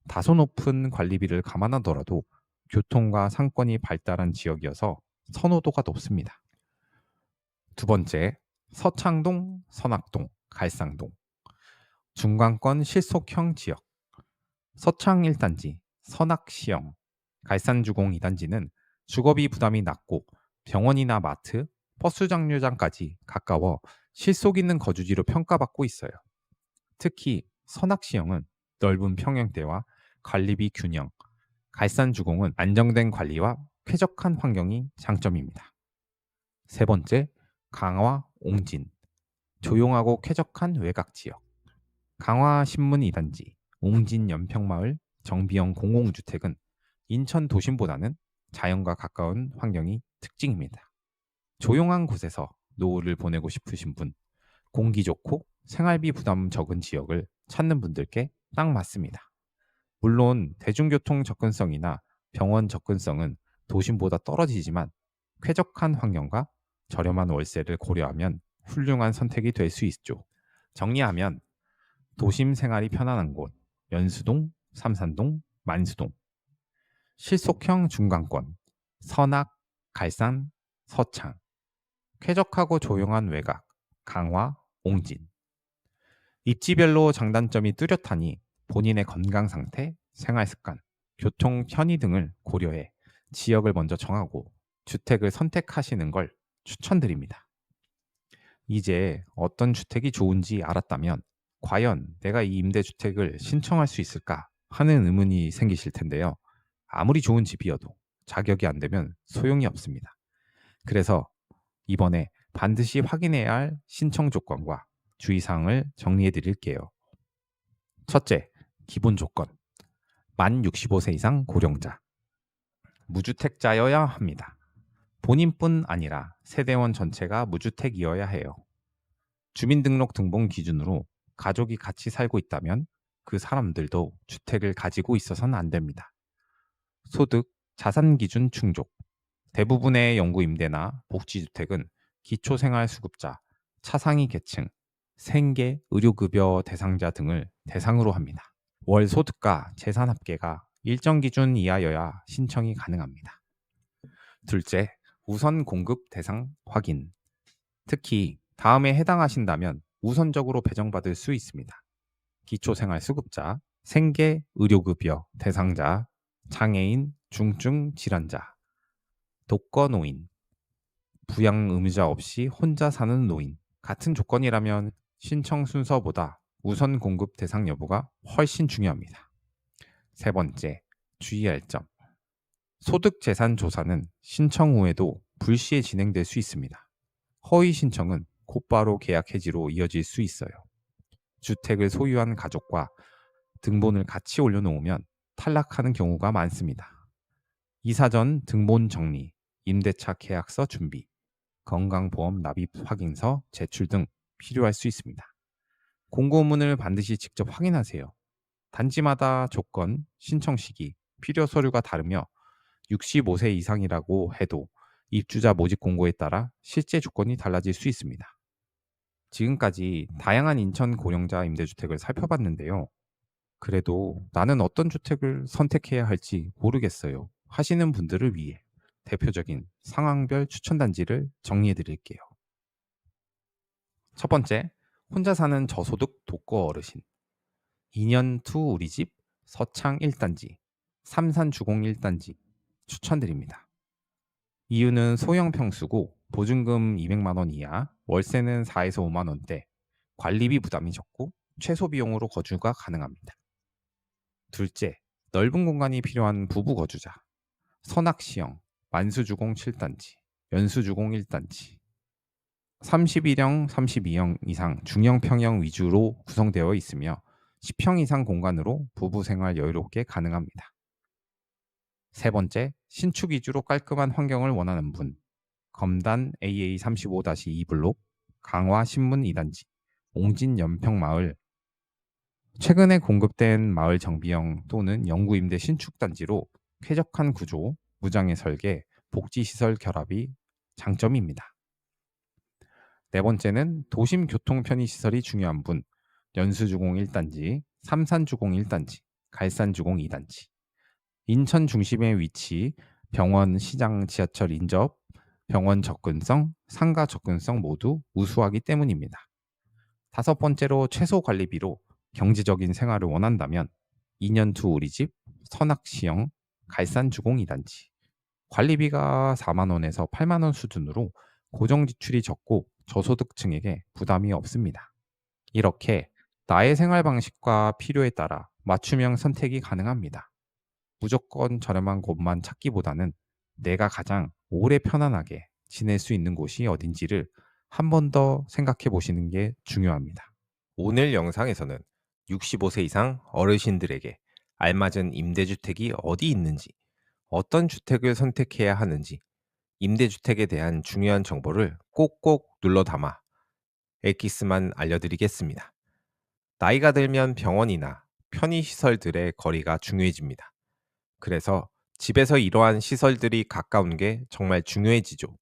Speaker 2: 다소 높은 관리비를 감안하더라도 교통과 상권이 발달한 지역이어서 선호도가 높습니다. 두 번째, 서창동, 선악동, 갈상동. 중간권 실속형 지역. 서창 1단지, 선악시형, 갈산주공 2단지는 주거비 부담이 낮고 병원이나 마트, 버스 정류장까지 가까워 실속 있는 거주지로 평가받고 있어요. 특히 선악시형은 넓은 평형대와 관리비 균형, 갈산주공은 안정된 관리와 쾌적한 환경이 장점입니다. 세 번째, 강화, 옹진. 조용하고 쾌적한 외곽 지역. 강화 신문 2단지, 옹진 연평마을 정비형 공공주택은 인천 도심보다는 자연과 가까운 환경이 특징입니다. 조용한 곳에서 노후를 보내고 싶으신 분, 공기 좋고 생활비 부담 적은 지역을 찾는 분들께 딱 맞습니다. 물론 대중교통 접근성이나 병원 접근성은 도심보다 떨어지지만 쾌적한 환경과 저렴한 월세를 고려하면 훌륭한 선택이 될 수 있죠. 정리하면 도심 생활이 편안한 곳, 연수동, 삼산동, 만수동. 실속형 중간권, 선악, 갈산, 서창. 쾌적하고 조용한 외곽, 강화, 옹진. 입지별로 장단점이 뚜렷하니 본인의 건강 상태, 생활 습관, 교통 편의 등을 고려해 지역을 먼저 정하고 주택을 선택하시는 걸 추천드립니다. 이제 어떤 주택이 좋은지 알았다면 과연 내가 이 임대주택을 신청할 수 있을까 하는 의문이 생기실 텐데요. 아무리 좋은 집이어도 자격이 안 되면 소용이 없습니다. 그래서 이번에 반드시 확인해야 할 신청 조건과 주의사항을 정리해 드릴게요. 첫째, 기본 조건. 만 65세 이상 고령자. 무주택자여야 합니다. 본인뿐 아니라 세대원 전체가 무주택이어야 해요. 주민등록 등본 기준으로 가족이 같이 살고 있다면 그 사람들도 주택을 가지고 있어서는 안 됩니다. 소득, 자산 기준 충족. 대부분의 영구 임대나 복지주택은 기초생활수급자, 차상위 계층, 생계, 의료급여 대상자 등을 대상으로 합니다. 월 소득과 재산 합계가 일정 기준 이하여야 신청이 가능합니다. 둘째, 우선 공급 대상 확인. 특히 다음에 해당하신다면 우선적으로 배정받을 수 있습니다. 기초생활수급자, 생계, 의료급여 대상자, 장애인, 중증 질환자, 독거노인, 부양 의무자 없이 혼자 사는 노인 같은 조건이라면 신청 순서보다 우선 공급 대상 여부가 훨씬 중요합니다. 세 번째, 주의할 점. 소득 재산 조사는 신청 후에도 불시에 진행될 수 있습니다. 허위 신청은 곧바로 계약 해지로 이어질 수 있어요. 주택을 소유한 가족과 등본을 같이 올려놓으면 탈락하는 경우가 많습니다. 이사 전 등본 정리, 임대차 계약서 준비, 건강보험 납입 확인서 제출 등 필요할 수 있습니다. 공고문을 반드시 직접 확인하세요. 단지마다 조건, 신청 시기, 필요 서류가 다르며 65세 이상이라고 해도 입주자 모집 공고에 따라 실제 조건이 달라질 수 있습니다. 지금까지 다양한 인천 고령자 임대주택을 살펴봤는데요. 그래도 나는 어떤 주택을 선택해야 할지 모르겠어요 하시는 분들을 위해 대표적인 상황별 추천 단지를 정리해 드릴게요. 첫 번째, 혼자 사는 저소득 독거 어르신. 2년 투 우리 집 서창 1단지, 삼산 주공 1단지 추천드립니다. 이유는 소형 평수고 보증금 200만 원 이하, 월세는 4에서 5만 원대, 관리비 부담이 적고 최소 비용으로 거주가 가능합니다. 둘째, 넓은 공간이 필요한 부부 거주자. 선악시형, 만수주공 7단지. 연수주공 1단지. 31형, 32형 이상 중형 평형 위주로 구성되어 있으며 10형 이상 공간으로 부부 생활 여유롭게 가능합니다. 세 번째, 신축 위주로 깔끔한 환경을 원하는 분. 검단 AA35-2 블록, 강화 신문 2단지, 옹진 연평마을. 최근에 공급된 마을 정비형 또는 영구 임대 신축 단지로 쾌적한 구조, 무장의 설계, 복지시설 결합이 장점입니다. 네 번째는 도심 교통 편의시설이 중요한 분. 연수주공 1단지, 삼산주공 1단지, 갈산주공 2단지. 인천 중심의 위치, 병원, 시장, 지하철 인접, 병원 접근성, 상가 접근성 모두 우수하기 때문입니다. 다섯 번째로 최소 관리비로 경제적인 생활을 원한다면 2년투 우리집, 선악시형, 갈산주공 2단지. 관리비가 4만 원에서 8만 원 수준으로 고정 지출이 적고 저소득층에게 부담이 없습니다. 이렇게 나의 생활 방식과 필요에 따라 맞춤형 선택이 가능합니다. 무조건 저렴한 곳만 찾기보다는 내가 가장 오래 편안하게 지낼 수 있는 곳이 어딘지를 한 번 더 생각해 보시는 게 중요합니다.
Speaker 1: 오늘 영상에서는 65세 이상 어르신들에게 알맞은 임대주택이 어디 있는지, 어떤 주택을 선택해야 하는지, 임대주택에 대한 중요한 정보를 꼭꼭 눌러 담아 엑기스만 알려드리겠습니다. 나이가 들면 병원이나 편의시설들의 거리가 중요해집니다. 그래서 집에서 이러한 시설들이 가까운 게 정말 중요해지죠.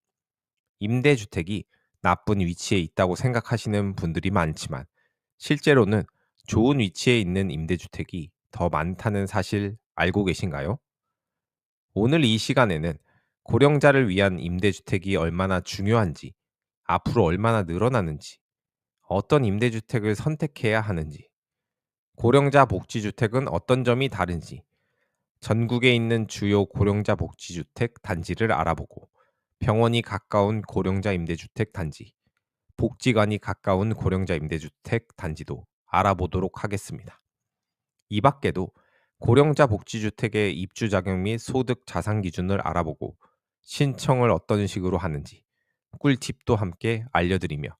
Speaker 1: 임대주택이 나쁜 위치에 있다고 생각하시는 분들이 많지만 실제로는 좋은 위치에 있는 임대주택이 더 많다는 사실 알고 계신가요? 오늘 이 시간에는 고령자를 위한 임대주택이 얼마나 중요한지, 앞으로 얼마나 늘어나는지, 어떤 임대주택을 선택해야 하는지, 고령자 복지주택은 어떤 점이 다른지, 전국에 있는 주요 고령자 복지주택 단지를 알아보고 병원이 가까운 고령자 임대주택 단지, 복지관이 가까운 고령자 임대주택 단지도 알아보도록 하겠습니다. 이 밖에도 고령자 복지주택의 입주 자격 및 소득 자산 기준을 알아보고 신청을 어떤 식으로 하는지 꿀팁도 함께 알려드리며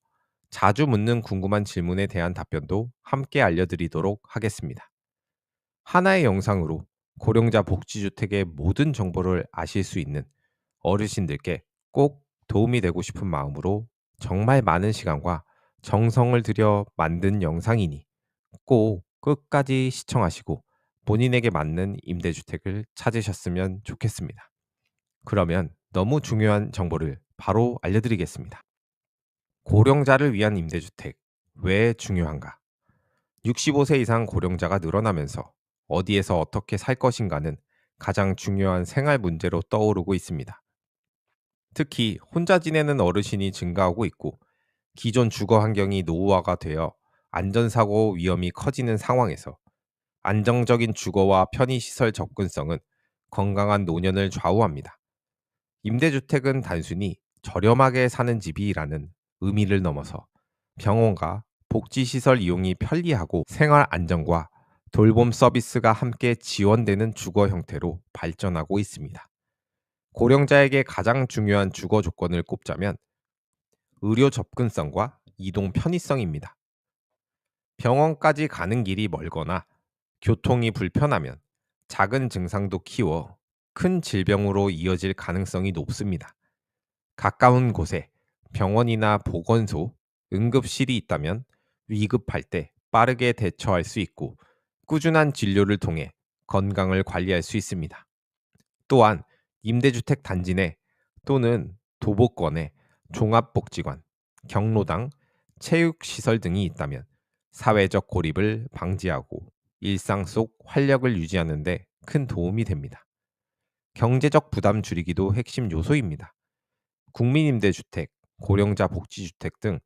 Speaker 1: 자주 묻는 궁금한 질문에 대한 답변도 함께 알려드리도록 하겠습니다. 하나의 영상으로 고령자 복지주택의 모든 정보를 아실 수 있는 어르신들께 꼭 도움이 되고 싶은 마음으로 정말 많은 시간과 정성을 들여 만든 영상이니 꼭 끝까지 시청하시고 본인에게 맞는 임대주택을 찾으셨으면 좋겠습니다. 그러면 너무 중요한 정보를 바로 알려드리겠습니다. 고령자를 위한 임대주택 왜 중요한가? 65세 이상 고령자가 늘어나면서 어디에서 어떻게 살 것인가는 가장 중요한 생활 문제로 떠오르고 있습니다. 특히 혼자 지내는 어르신이 증가하고 있고 기존 주거 환경이 노후화가 되어 안전사고 위험이 커지는 상황에서 안정적인 주거와 편의시설 접근성은 건강한 노년을 좌우합니다. 임대주택은 단순히 저렴하게 사는 집이라는 의미를 넘어서 병원과 복지시설 이용이 편리하고 생활 안정과 돌봄 서비스가 함께 지원되는 주거 형태로 발전하고 있습니다. 고령자에게 가장 중요한 주거 조건을 꼽자면 의료 접근성과 이동 편의성입니다. 병원까지 가는 길이 멀거나 교통이 불편하면 작은 증상도 키워 큰 질병으로 이어질 가능성이 높습니다. 가까운 곳에 병원이나 보건소, 응급실이 있다면 위급할 때 빠르게 대처할 수 있고 꾸준한 진료를 통해 건강을 관리할 수 있습니다. 또한 임대주택 단지 내 또는 도보권에 종합복지관, 경로당, 체육시설 등이 있다면 사회적 고립을 방지하고 일상 속 활력을 유지하는 데 큰 도움이 됩니다. 경제적 부담 줄이기도 핵심 요소입니다. 국민임대주택, 고령자 복지주택 등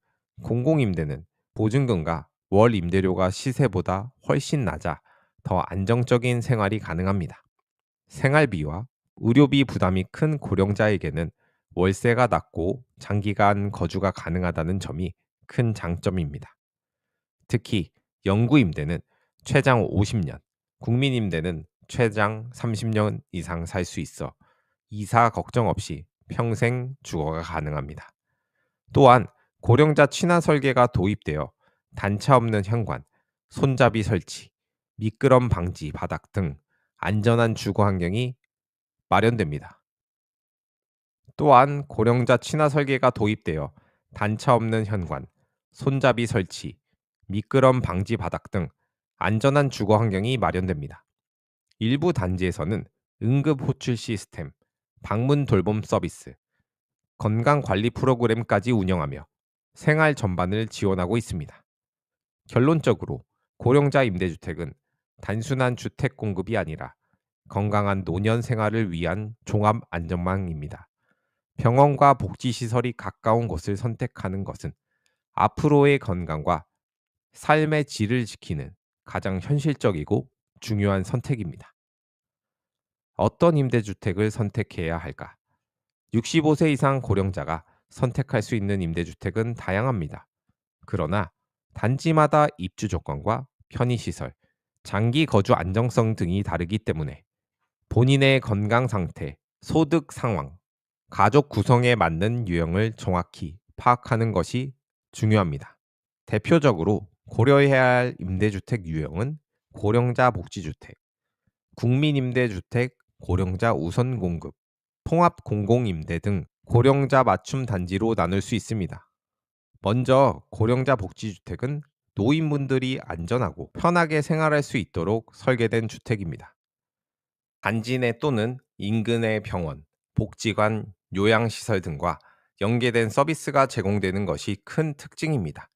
Speaker 1: 공공임대는 보증금과 월 임대료가 시세보다 훨씬 낮아 더 안정적인 생활이 가능합니다. 생활비와 의료비 부담이 큰 고령자에게는 월세가 낮고 장기간 거주가 가능하다는 점이 큰 장점입니다. 특히 영구임대는 최장 50년, 국민임대는 최장 30년 이상 살 수 있어 이사 걱정 없이 평생 주거가 가능합니다. 또한 고령자 친화 설계가 도입되어 단차 없는 현관, 손잡이 설치, 미끄럼 방지 바닥 등 안전한 주거 환경이 마련됩니다. 또한 고령자 친화 설계가 도입되어 단차 없는 현관, 손잡이 설치, 미끄럼 방지 바닥 등 안전한 주거 환경이 마련됩니다. 일부 단지에서는 응급 호출 시스템, 방문 돌봄 서비스, 건강 관리 프로그램까지 운영하며 생활 전반을 지원하고 있습니다. 결론적으로 고령자 임대주택은 단순한 주택 공급이 아니라 건강한 노년 생활을 위한 종합 안전망입니다. 병원과 복지시설이 가까운 곳을 선택하는 것은 앞으로의 건강과 삶의 질을 지키는 가장 현실적이고 중요한 선택입니다. 어떤 임대주택을 선택해야 할까? 65세 이상 고령자가 선택할 수 있는 임대주택은 다양합니다. 그러나 단지마다 입주 조건과 편의시설, 장기 거주 안정성 등이 다르기 때문에 본인의 건강 상태, 소득 상황, 가족 구성에 맞는 유형을 정확히 파악하는 것이 중요합니다. 대표적으로 고려해야 할 임대주택 유형은 고령자 복지주택, 국민임대주택, 고령자 우선 공급, 통합 공공임대 등 고령자 맞춤 단지로 나눌 수 있습니다. 먼저 고령자 복지주택은 노인분들이 안전하고 편하게 생활할 수 있도록 설계된 주택입니다. 단지 내 또는 인근의 병원, 복지관, 요양시설 등과 연계된 서비스가 제공되는 것이 큰 특징입니다.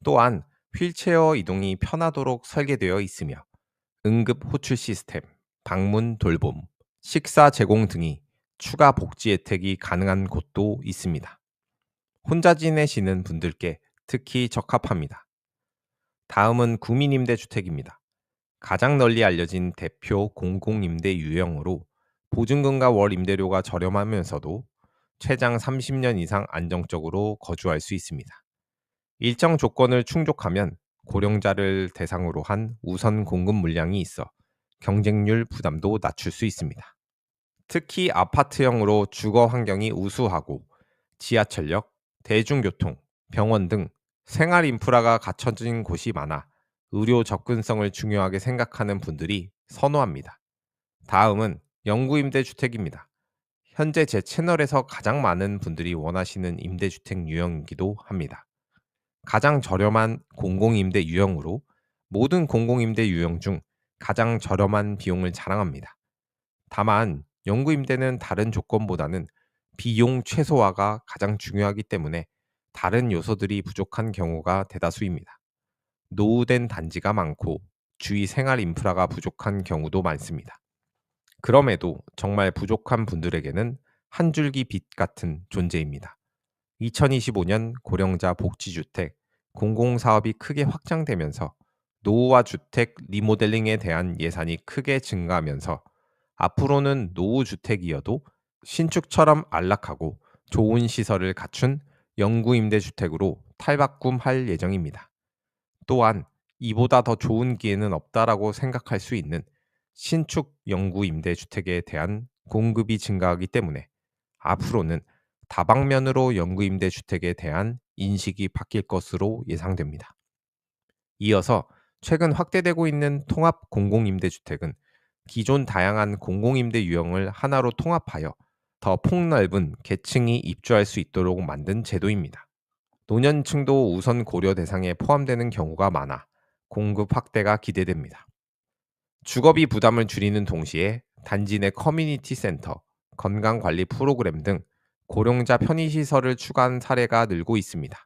Speaker 1: 또한 휠체어 이동이 편하도록 설계되어 있으며 응급 호출 시스템, 방문 돌봄, 식사 제공 등이 추가 복지 혜택이 가능한 곳도 있습니다. 혼자 지내시는 분들께 특히 적합합니다. 다음은 국민임대주택입니다. 가장 널리 알려진 대표 공공임대 유형으로 보증금과 월 임대료가 저렴하면서도 최장 30년 이상 안정적으로 거주할 수 있습니다. 일정 조건을 충족하면 고령자를 대상으로 한 우선 공급 물량이 있어 경쟁률 부담도 낮출 수 있습니다. 특히 아파트형으로 주거 환경이 우수하고 지하철역, 대중교통, 병원 등 생활 인프라가 갖춰진 곳이 많아 의료 접근성을 중요하게 생각하는 분들이 선호합니다. 다음은 영구임대주택입니다. 현재 제 채널에서 가장 많은 분들이 원하시는 임대주택 유형이기도 합니다. 가장 저렴한 공공임대 유형으로 모든 공공임대 유형 중 가장 저렴한 비용을 자랑합니다. 다만 영구임대는 다른 조건보다는 비용 최소화가 가장 중요하기 때문에 다른 요소들이 부족한 경우가 대다수입니다. 노후된 단지가 많고 주위 생활 인프라가 부족한 경우도 많습니다. 그럼에도 정말 부족한 분들에게는 한 줄기 빛 같은 존재입니다. 2025년 고령자 복지주택 공공사업이 크게 확장되면서 노후화 주택 리모델링에 대한 예산이 크게 증가하면서 앞으로는 노후주택이어도 신축처럼 안락하고 좋은 시설을 갖춘 영구임대주택으로 탈바꿈할 예정입니다. 또한 이보다 더 좋은 기회는 없다라고 생각할 수 있는 신축 영구임대주택에 대한 공급이 증가하기 때문에 앞으로는 다방면으로 영구임대주택에 대한 인식이 바뀔 것으로 예상됩니다. 이어서 최근 확대되고 있는 통합 공공임대주택은 기존 다양한 공공임대 유형을 하나로 통합하여 더 폭넓은 계층이 입주할 수 있도록 만든 제도입니다. 노년층도 우선 고려 대상에 포함되는 경우가 많아 공급 확대가 기대됩니다. 주거비 부담을 줄이는 동시에 단지 내 커뮤니티 센터, 건강관리 프로그램 등 고령자 편의시설을 추가한 사례가 늘고 있습니다.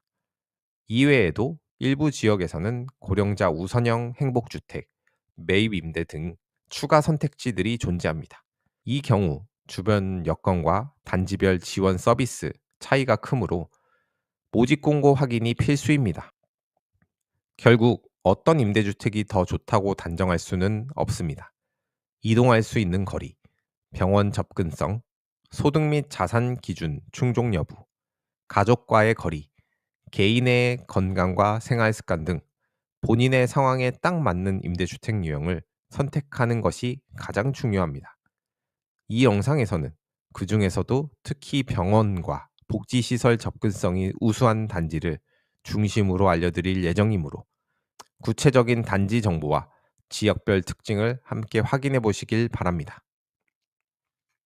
Speaker 1: 이외에도 일부 지역에서는 고령자 우선형 행복주택, 매입 임대 등 추가 선택지들이 존재합니다. 이 경우 주변 여건과 단지별 지원 서비스 차이가 크므로 모집 공고 확인이 필수입니다. 결국 어떤 임대주택이 더 좋다고 단정할 수는 없습니다. 이동할 수 있는 거리, 병원 접근성, 소득 및 자산 기준 충족 여부, 가족과의 거리, 개인의 건강과 생활 습관 등 본인의 상황에 딱 맞는 임대주택 유형을 선택하는 것이 가장 중요합니다. 이 영상에서는 그 중에서도 특히 병원과 복지시설 접근성이 우수한 단지를 중심으로 알려드릴 예정이므로 구체적인 단지 정보와 지역별 특징을 함께 확인해 보시길 바랍니다.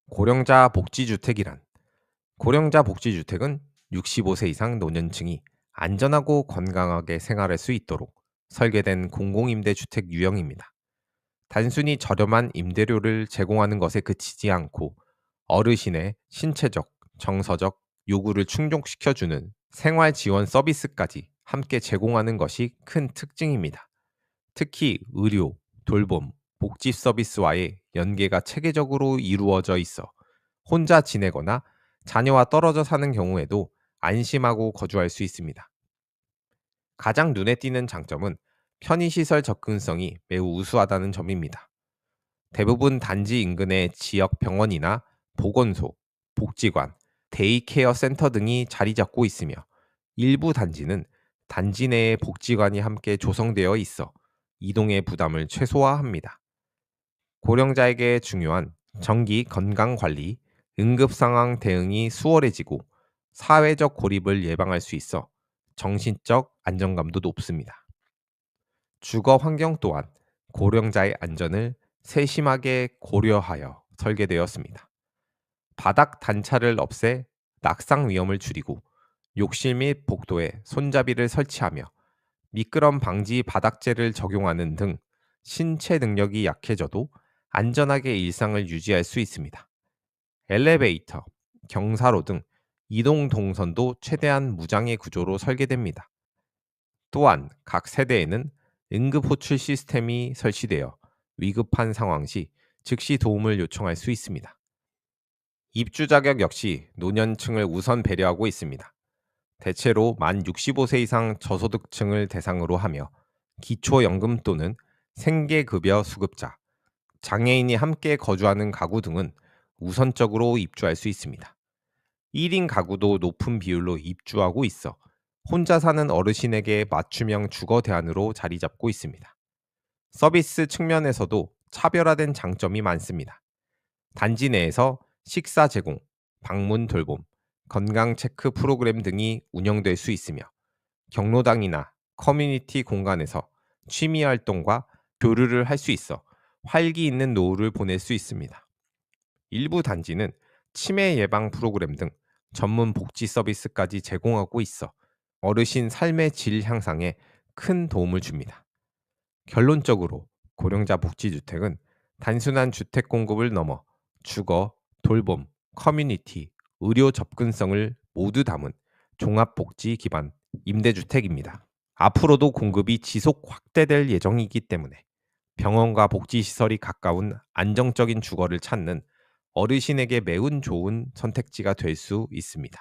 Speaker 1: 고령자 복지주택이란 고령자 복지주택은 65세 이상 노년층이 안전하고 건강하게 생활할 수 있도록 설계된 공공임대주택 유형입니다. 단순히 저렴한 임대료를 제공하는 것에 그치지 않고 어르신의 신체적, 정서적 요구를 충족시켜주는 생활 지원 서비스까지 함께 제공하는 것이 큰 특징입니다. 특히 의료, 돌봄, 복지 서비스와의 연계가 체계적으로 이루어져 있어 혼자 지내거나 자녀와 떨어져 사는 경우에도 안심하고 거주할 수 있습니다. 가장 눈에 띄는 장점은 편의시설 접근성이 매우 우수하다는 점입니다. 대부분 단지 인근의 지역 병원이나 보건소, 복지관, 데이케어 센터 등이 자리 잡고 있으며 일부 단지는 단지 내에 복지관이 함께 조성되어 있어 이동의 부담을 최소화합니다. 고령자에게 중요한 정기 건강 관리, 응급 상황 대응이 수월해지고 사회적 고립을 예방할 수 있어 정신적 안정감도 높습니다. 주거 환경 또한 고령자의 안전을 세심하게 고려하여 설계되었습니다. 바닥 단차를 없애 낙상 위험을 줄이고 욕실 및 복도에 손잡이를 설치하며 미끄럼 방지 바닥재를 적용하는 등 신체 능력이 약해져도 안전하게 일상을 유지할 수 있습니다. 엘리베이터, 경사로 등 이동 동선도 최대한 무장애 구조로 설계됩니다. 또한 각 세대에는 응급 호출 시스템이 설치되어 위급한 상황 시 즉시 도움을 요청할 수 있습니다. 입주 자격 역시 노년층을 우선 배려하고 있습니다. 대체로 만 65세 이상 저소득층을 대상으로 하며 기초연금 또는 생계급여 수급자, 장애인이 함께 거주하는 가구 등은 우선적으로 입주할 수 있습니다. 1인 가구도 높은 비율로 입주하고 있어 혼자 사는 어르신에게 맞춤형 주거 대안으로 자리 잡고 있습니다. 서비스 측면에서도 차별화된 장점이 많습니다. 단지 내에서 식사 제공, 방문 돌봄, 건강 체크 프로그램 등이 운영될 수 있으며 경로당이나 커뮤니티 공간에서 취미 활동과 교류를 할 수 있어 활기 있는 노후를 보낼 수 있습니다. 일부 단지는 치매 예방 프로그램 등 전문 복지 서비스까지 제공하고 있어 어르신 삶의 질 향상에 큰 도움을 줍니다. 결론적으로 고령자 복지주택은 단순한 주택 공급을 넘어 주거, 돌봄, 커뮤니티, 의료 접근성을 모두 담은 종합복지 기반 임대주택입니다. 앞으로도 공급이 지속 확대될 예정이기 때문에 병원과 복지시설이 가까운 안정적인 주거를 찾는 어르신에게 매우 좋은 선택지가 될 수 있습니다.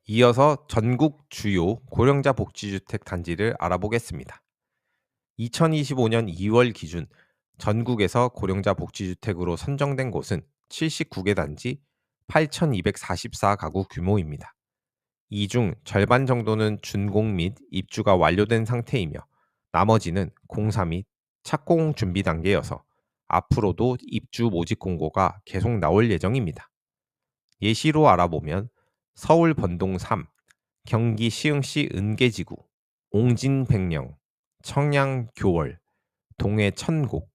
Speaker 1: 이어서 전국 주요 고령자 복지주택 단지를 알아보겠습니다. 2025년 2월 기준 전국에서 고령자 복지주택으로 선정된 곳은 79개 단지 8,244가구 규모입니다. 이 중 절반 정도는 준공 및 입주가 완료된 상태이며 나머지는 공사 및 착공 준비 단계여서 앞으로도 입주 모집 공고가 계속 나올 예정입니다. 예시로 알아보면 서울 번동 3, 경기 시흥시 은계지구, 옹진 백령, 청양 교월, 동해 천곡,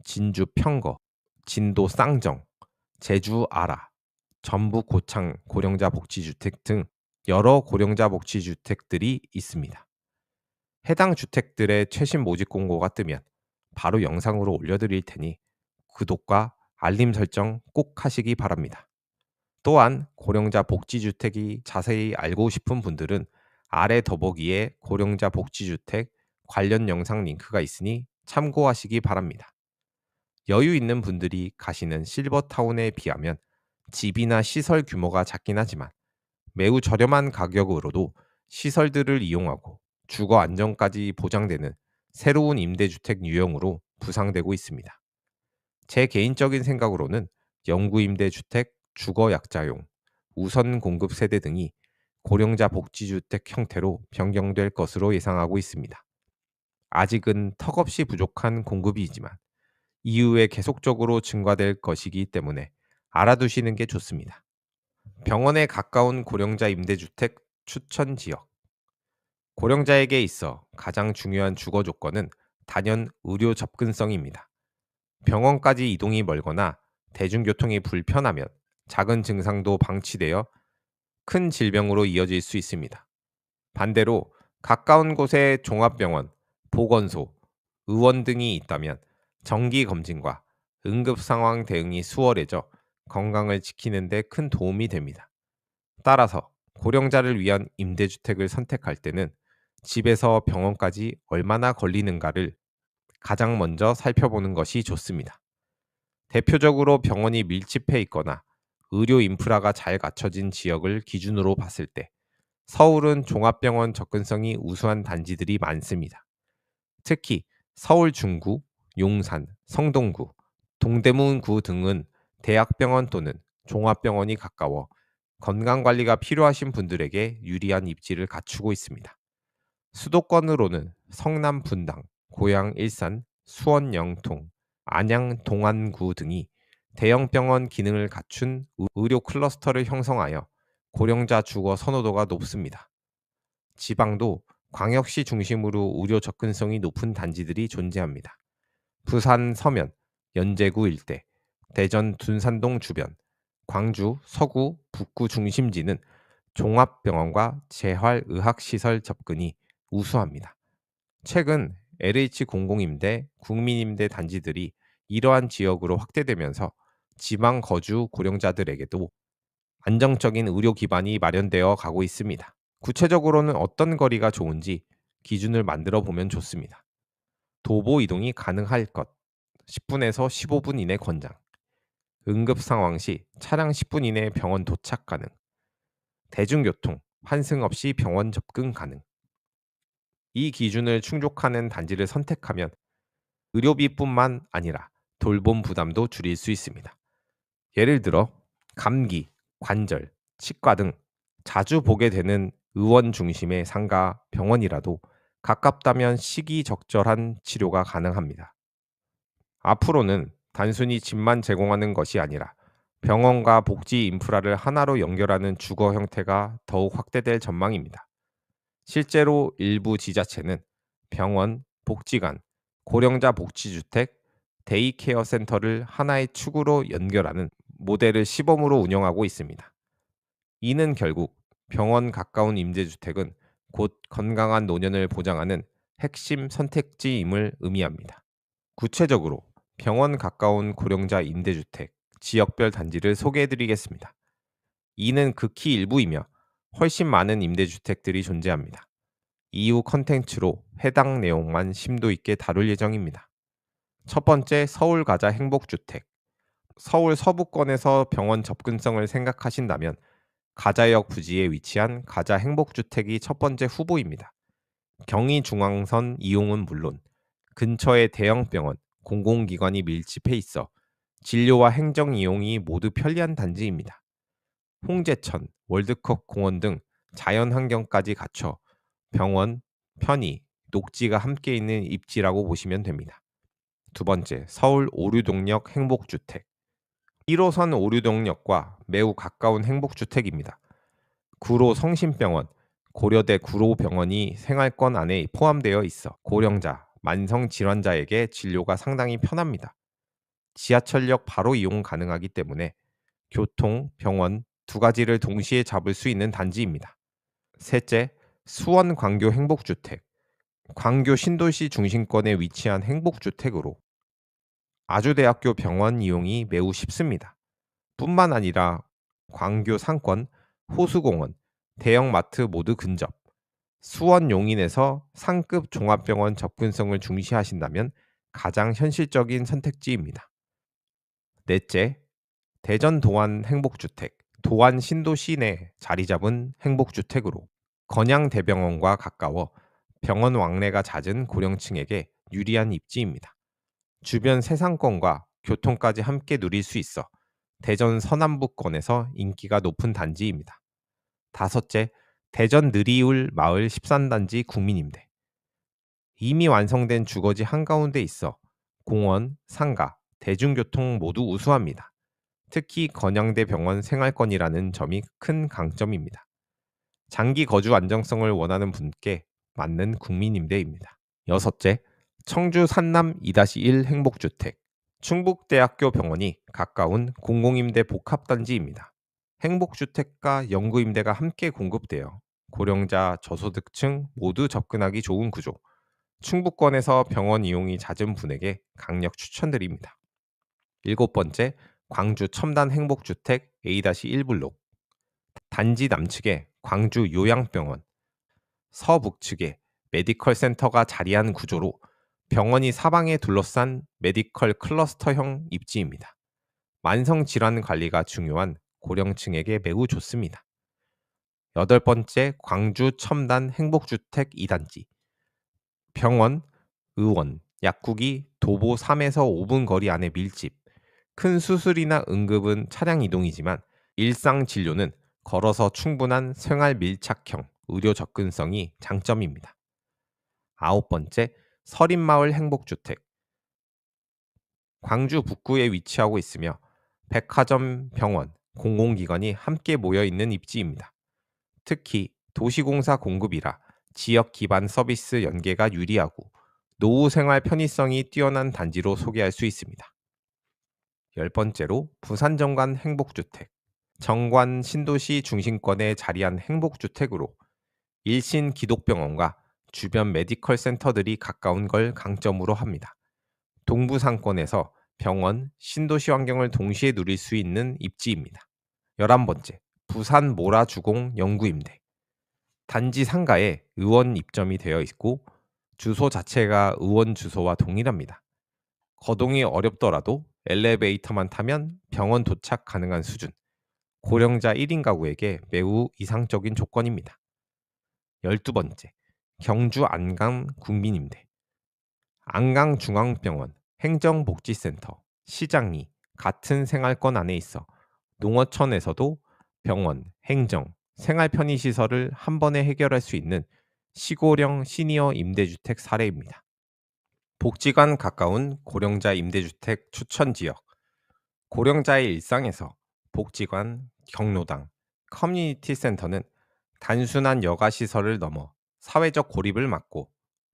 Speaker 1: 진주 평거, 진도 쌍정, 제주 아라, 전북 고창 고령자 복지주택 등 여러 고령자 복지주택들이 있습니다. 해당 주택들의 최신 모집 공고가 뜨면 바로 영상으로 올려드릴 테니 구독과 알림 설정 꼭 하시기 바랍니다. 또한 고령자 복지주택이 자세히 알고 싶은 분들은 아래 더보기에 고령자 복지주택 관련 영상 링크가 있으니 참고하시기 바랍니다. 여유 있는 분들이 가시는 실버타운에 비하면 집이나 시설 규모가 작긴 하지만 매우 저렴한 가격으로도 시설들을 이용하고 주거 안정까지 보장되는 새로운 임대주택 유형으로 부상되고 있습니다. 제 개인적인 생각으로는 영구임대주택, 주거약자용, 우선 공급 세대 등이 고령자 복지주택 형태로 변경될 것으로 예상하고 있습니다. 아직은 턱없이 부족한 공급이지만 이후에 계속적으로 증가될 것이기 때문에 알아두시는 게 좋습니다. 병원에 가까운 고령자 임대주택 추천 지역. 고령자에게 있어 가장 중요한 주거 조건은 단연 의료 접근성입니다. 병원까지 이동이 멀거나 대중교통이 불편하면 작은 증상도 방치되어 큰 질병으로 이어질 수 있습니다. 반대로 가까운 곳에 종합병원, 보건소, 의원 등이 있다면 정기 검진과 응급 상황 대응이 수월해져 건강을 지키는 데 큰 도움이 됩니다. 따라서 고령자를 위한 임대주택을 선택할 때는 집에서 병원까지 얼마나 걸리는가를 가장 먼저 살펴보는 것이 좋습니다. 대표적으로 병원이 밀집해 있거나 의료 인프라가 잘 갖춰진 지역을 기준으로 봤을 때 서울은 종합병원 접근성이 우수한 단지들이 많습니다. 특히 서울 중구, 용산, 성동구, 동대문구 등은 대학병원 또는 종합병원이 가까워 건강관리가 필요하신 분들에게 유리한 입지를 갖추고 있습니다. 수도권으로는 성남 분당, 고양 일산, 수원 영통, 안양 동안구 등이 대형 병원 기능을 갖춘 의료 클러스터를 형성하여 고령자 주거 선호도가 높습니다. 지방도 광역시 중심으로 의료 접근성이 높은 단지들이 존재합니다. 부산 서면, 연제구 일대, 대전 둔산동 주변, 광주 서구, 북구 중심지는 종합병원과 재활의학시설 접근이 우수합니다. 최근 LH00임대, 국민임대 단지들이 이러한 지역으로 확대되면서 지방 거주 고령자들에게도 안정적인 의료 기반이 마련되어 가고 있습니다. 구체적으로는 어떤 거리가 좋은지 기준을 만들어 보면 좋습니다. 도보 이동이 가능할 것, 10분에서 15분 이내 권장. 응급 상황 시 차량 10분 이내 병원 도착 가능. 대중교통, 환승 없이 병원 접근 가능. 이 기준을 충족하는 단지를 선택하면 의료비뿐만 아니라 돌봄 부담도 줄일 수 있습니다. 예를 들어 감기, 관절, 치과 등 자주 보게 되는 의원 중심의 상가 병원이라도 가깝다면 시기적절한 치료가 가능합니다. 앞으로는 단순히 집만 제공하는 것이 아니라 병원과 복지 인프라를 하나로 연결하는 주거 형태가 더욱 확대될 전망입니다. 실제로 일부 지자체는 병원, 복지관, 고령자 복지주택, 데이케어 센터를 하나의 축으로 연결하는 모델을 시범으로 운영하고 있습니다. 이는 결국 병원 가까운 임대주택은 곧 건강한 노년을 보장하는 핵심 선택지임을 의미합니다. 구체적으로 병원 가까운 고령자 임대주택, 지역별 단지를 소개해 드리겠습니다. 이는 극히 일부이며 훨씬 많은 임대주택들이 존재합니다. 이후 컨텐츠로 해당 내용만 심도 있게 다룰 예정입니다. 첫 번째, 서울 가자 행복주택. 서울 서부권에서 병원 접근성을 생각하신다면 가자역 부지에 위치한 가자 행복주택이 첫 번째 후보입니다. 경의중앙선 이용은 물론 근처에 대형 병원, 공공기관이 밀집해 있어 진료와 행정 이용이 모두 편리한 단지입니다. 홍제천, 월드컵 공원 등 자연 환경까지 갖춰 병원, 편의, 녹지가 함께 있는 입지라고 보시면 됩니다. 두 번째, 서울 오류동역 행복주택. 1호선 오류동역과 매우 가까운 행복주택입니다. 구로 성심병원, 고려대 구로병원이 생활권 안에 포함되어 있어 고령자, 만성질환자에게 진료가 상당히 편합니다. 지하철역 바로 이용 가능하기 때문에 교통, 병원 두 가지를 동시에 잡을 수 있는 단지입니다. 셋째, 수원 광교 행복주택. 광교 신도시 중심권에 위치한 행복주택으로 아주대학교 병원 이용이 매우 쉽습니다. 뿐만 아니라 광교 상권, 호수공원, 대형마트 모두 근접. 수원 용인에서 상급 종합병원 접근성을 중시하신다면 가장 현실적인 선택지입니다. 넷째, 대전 도안 행복주택. 도안 신도시 내 자리 잡은 행복주택으로 건양대병원과 가까워 병원 왕래가 잦은 고령층에게 유리한 입지입니다. 주변 세상권과 교통까지 함께 누릴 수 있어 대전 서남부권에서 인기가 높은 단지입니다. 다섯째, 대전 느리울 마을 13단지 국민임대. 이미 완성된 주거지 한가운데 있어 공원, 상가, 대중교통 모두 우수합니다. 특히 건양대 병원 생활권이라는 점이 큰 강점입니다. 장기 거주 안정성을 원하는 분께 맞는 국민임대입니다. 여섯째, 청주 산남 2-1 행복주택. 충북대학교 병원이 가까운 공공임대 복합단지입니다. 행복주택과 영구임대가 함께 공급되어 고령자, 저소득층 모두 접근하기 좋은 구조. 충북권에서 병원 이용이 잦은 분에게 강력 추천드립니다. 일곱 번째, 광주 첨단 행복주택 A-1블록. 단지 남측에 광주 요양병원, 서북측에 메디컬 센터가 자리한 구조로 병원이 사방에 둘러싼 메디컬 클러스터형 입지입니다. 만성 질환 관리가 중요한 고령층에게 매우 좋습니다. 여덟 번째, 광주 첨단 행복주택 2단지. 병원, 의원, 약국이 도보 3에서 5분 거리 안에 밀집. 큰 수술이나 응급은 차량 이동이지만 일상 진료는 걸어서 충분한 생활 밀착형 의료 접근성이 장점입니다. 아홉 번째, 서린마을 행복주택. 광주 북구에 위치하고 있으며 백화점, 병원, 공공기관이 함께 모여 있는 입지입니다. 특히 도시공사 공급이라 지역 기반 서비스 연계가 유리하고 노후 생활 편의성이 뛰어난 단지로 소개할 수 있습니다. 열 번째로 부산 정관 행복주택. 정관 신도시 중심권에 자리한 행복주택으로 일신 기독병원과 주변 메디컬 센터들이 가까운 걸 강점으로 합니다. 동부상권에서 병원, 신도시 환경을 동시에 누릴 수 있는 입지입니다. 11번째, 부산 모라주공 영구임대. 단지 상가에 의원 입점이 되어 있고 주소 자체가 의원 주소와 동일합니다. 거동이 어렵더라도 엘리베이터만 타면 병원 도착 가능한 수준. 고령자 1인 가구에게 매우 이상적인 조건입니다. 12번째, 경주 안강 국민임대. 안강중앙병원, 행정복지센터, 시장이 같은 생활권 안에 있어 농어촌에서도 병원, 행정, 생활편의시설을 한 번에 해결할 수 있는 시골형 시니어 임대주택 사례입니다. 복지관 가까운 고령자 임대주택 추천지역. 고령자의 일상에서 복지관, 경로당, 커뮤니티 센터는 단순한 여가시설을 넘어 사회적 고립을 막고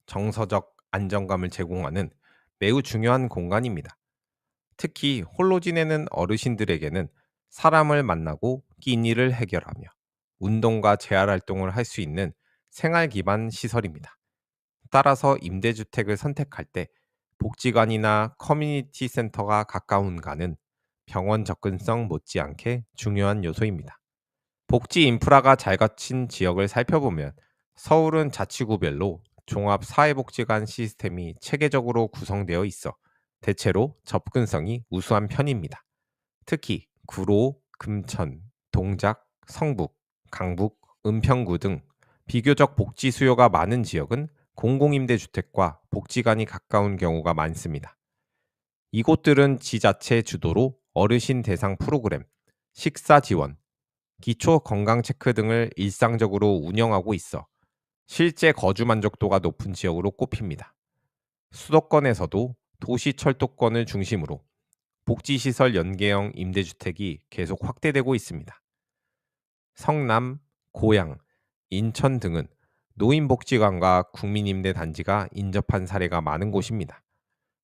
Speaker 1: 정서적 안정감을 제공하는 매우 중요한 공간입니다. 특히 홀로 지내는 어르신들에게는 사람을 만나고 끼니를 해결하며 운동과 재활 활동을 할 수 있는 생활 기반 시설입니다. 따라서 임대주택을 선택할 때 복지관이나 커뮤니티 센터가 가까운가는 병원 접근성 못지않게 중요한 요소입니다. 복지 인프라가 잘 갖춘 지역을 살펴보면 서울은 자치구별로 종합사회복지관 시스템이 체계적으로 구성되어 있어 대체로 접근성이 우수한 편입니다. 특히 구로, 금천, 동작, 성북, 강북, 은평구 등 비교적 복지 수요가 많은 지역은 공공임대주택과 복지관이 가까운 경우가 많습니다. 이곳들은 지자체 주도로 어르신 대상 프로그램, 식사 지원, 기초 건강 체크 등을 일상적으로 운영하고 있어 실제 거주 만족도가 높은 지역으로 꼽힙니다. 수도권에서도 도시철도권을 중심으로 복지시설 연계형 임대주택이 계속 확대되고 있습니다. 성남, 고양, 인천 등은 노인복지관과 국민임대단지가 인접한 사례가 많은 곳입니다.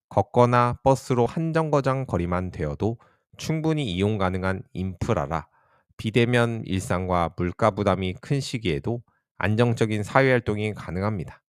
Speaker 1: 걷거나 버스로 한 정거장 거리만 되어도 충분히 이용 가능한 인프라라 비대면 일상과 물가 부담이 큰 시기에도 안정적인 사회활동이 가능합니다.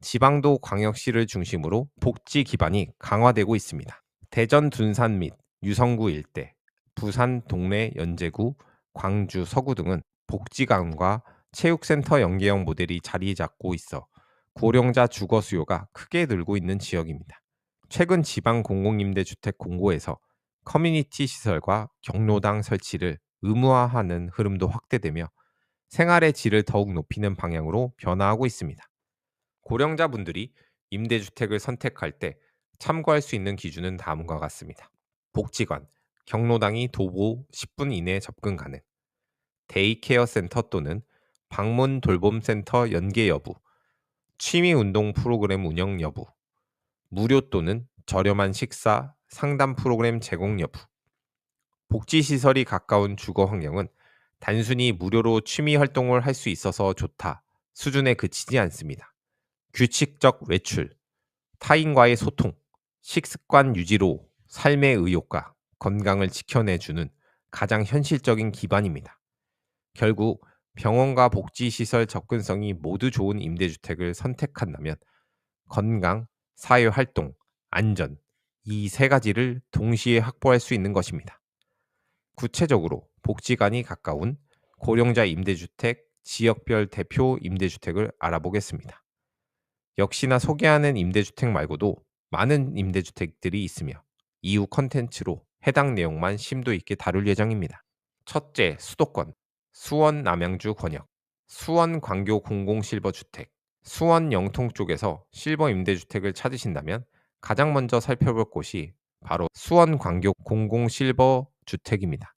Speaker 1: 지방도 광역시를 중심으로 복지 기반이 강화되고 있습니다. 대전 둔산 및 유성구 일대, 부산 동래 연제구, 광주 서구 등은 복지관과 체육센터 연계형 모델이 자리 잡고 있어 고령자 주거 수요가 크게 늘고 있는 지역입니다. 최근 지방 공공임대주택 공고에서 커뮤니티 시설과 경로당 설치를 의무화하는 흐름도 확대되며 생활의 질을 더욱 높이는 방향으로 변화하고 있습니다. 고령자분들이 임대주택을 선택할 때 참고할 수 있는 기준은 다음과 같습니다. 복지관, 경로당이 도보 10분 이내 접근 가능, 데이케어 센터 또는 방문 돌봄 센터 연계 여부, 취미 운동 프로그램 운영 여부, 무료 또는 저렴한 식사, 상담 프로그램 제공 여부, 복지시설이 가까운 주거 환경은 단순히 무료로 취미 활동을 할 수 있어서 좋다 수준에 그치지 않습니다. 규칙적 외출, 타인과의 소통, 식습관 유지로 삶의 의욕과 건강을 지켜내주는 가장 현실적인 기반입니다. 결국 병원과 복지시설 접근성이 모두 좋은 임대주택을 선택한다면 건강, 사회활동, 안전, 이 세 가지를 동시에 확보할 수 있는 것입니다. 구체적으로 복지관이 가까운 고령자 임대주택, 지역별 대표 임대주택을 알아보겠습니다. 역시나 소개하는 임대주택 말고도 많은 임대주택들이 있으며 이후 컨텐츠로 해당 내용만 심도 있게 다룰 예정입니다. 첫째, 수도권, 수원 남양주 권역, 수원 광교 공공실버주택, 수원 영통 쪽에서 실버 임대주택을 찾으신다면 가장 먼저 살펴볼 곳이 바로 수원 광교 공공실버주택입니다.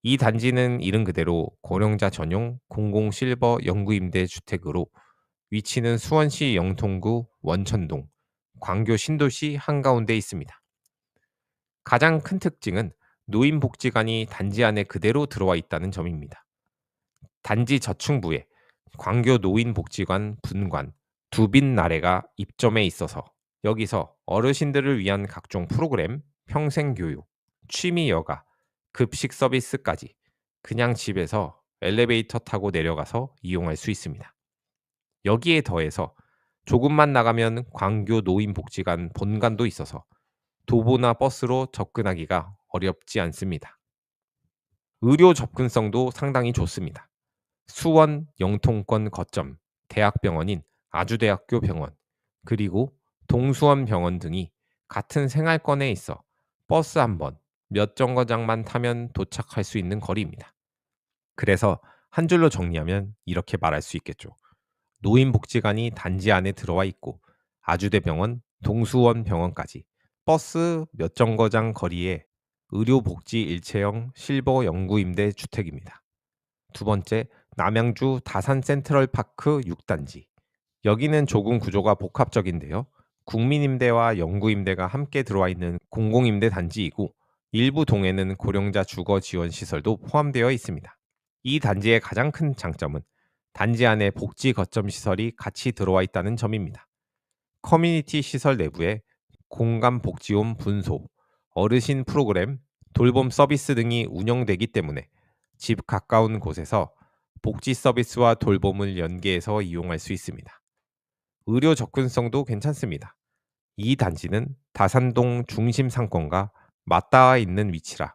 Speaker 1: 이 단지는 이름 그대로 고령자 전용 공공실버 영구임대주택으로 위치는 수원시 영통구 원천동, 광교 신도시 한가운데 있습니다. 가장 큰 특징은 노인복지관이 단지 안에 그대로 들어와 있다는 점입니다. 단지 저층부에 광교 노인복지관 분관, 두빈 나래가 입점해 있어서 여기서 어르신들을 위한 각종 프로그램, 평생교육, 취미 여가, 급식 서비스까지 그냥 집에서 엘리베이터 타고 내려가서 이용할 수 있습니다. 여기에 더해서 조금만 나가면 광교 노인복지관 본관도 있어서 도보나 버스로 접근하기가 어렵지 않습니다. 의료 접근성도 상당히 좋습니다. 수원 영통권 거점 대학병원인 아주대학교 병원 그리고 동수원 병원 등이 같은 생활권에 있어 버스 한 번, 몇 정거장만 타면 도착할 수 있는 거리입니다. 그래서 한 줄로 정리하면 이렇게 말할 수 있겠죠. 노인복지관이 단지 안에 들어와 있고 아주대병원, 동수원 병원까지 버스 몇 정거장 거리에 의료복지 일체형 실버 영구임대 주택입니다. 두 번째, 남양주 다산 센트럴파크 6단지. 여기는 조금 구조가 복합적인데요. 국민임대와 영구임대가 함께 들어와 있는 공공임대 단지이고 일부 동에는 고령자 주거 지원 시설도 포함되어 있습니다. 이 단지의 가장 큰 장점은 단지 안에 복지 거점 시설이 같이 들어와 있다는 점입니다. 커뮤니티 시설 내부에 공감 복지홈 분소, 어르신 프로그램, 돌봄 서비스 등이 운영되기 때문에 집 가까운 곳에서 복지 서비스와 돌봄을 연계해서 이용할 수 있습니다. 의료 접근성도 괜찮습니다. 이 단지는 다산동 중심 상권과 맞닿아 있는 위치라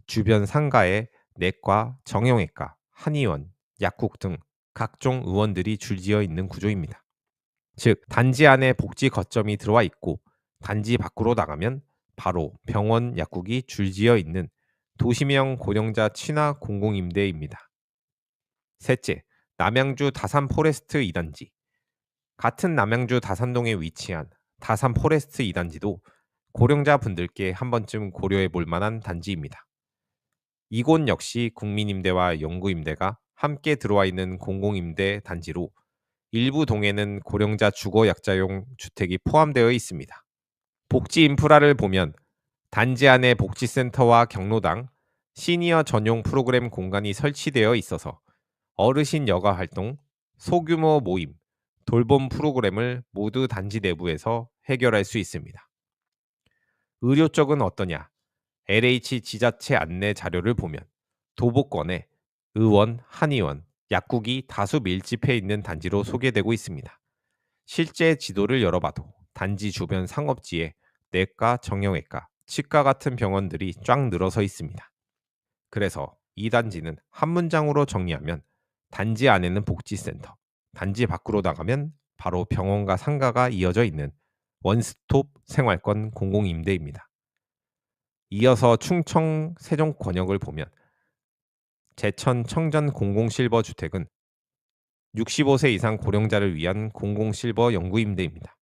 Speaker 1: 주변 상가에 내과, 정형외과, 한의원, 약국 등 각종 의원들이 줄지어 있는 구조입니다. 즉, 단지 안에 복지 거점이 들어와 있고 단지 밖으로 나가면 바로 병원, 약국이 줄지어 있는 도시명 고령자 친화 공공임대입니다. 셋째, 남양주 다산 포레스트 2단지. 같은 남양주 다산동에 위치한 다산 포레스트 2단지도 고령자 분들께 한 번쯤 고려해 볼 만한 단지입니다. 이곳 역시 국민임대와 영구임대가 함께 들어와 있는 공공임대 단지로 일부 동에는 고령자 주거약자용 주택이 포함되어 있습니다. 복지 인프라를 보면 단지 안에 복지센터와 경로당, 시니어 전용 프로그램 공간이 설치되어 있어서 어르신 여가 활동, 소규모 모임, 돌봄 프로그램을 모두 단지 내부에서 해결할 수 있습니다. 의료 쪽은 어떠냐? LH 지자체 안내 자료를 보면 도보권에 의원, 한의원, 약국이 다수 밀집해 있는 단지로 소개되고 있습니다. 실제 지도를 열어봐도 단지 주변 상업지에 내과, 정형외과, 치과 같은 병원들이 쫙 늘어서 있습니다. 그래서 이 단지는 한 문장으로 정리하면 단지 안에는 복지센터, 단지 밖으로 나가면 바로 병원과 상가가 이어져 있는 원스톱 생활권 공공임대입니다. 이어서 충청 세종 권역을 보면 제천 청전 공공실버주택은 65세 이상 고령자를 위한 공공실버 영구임대입니다.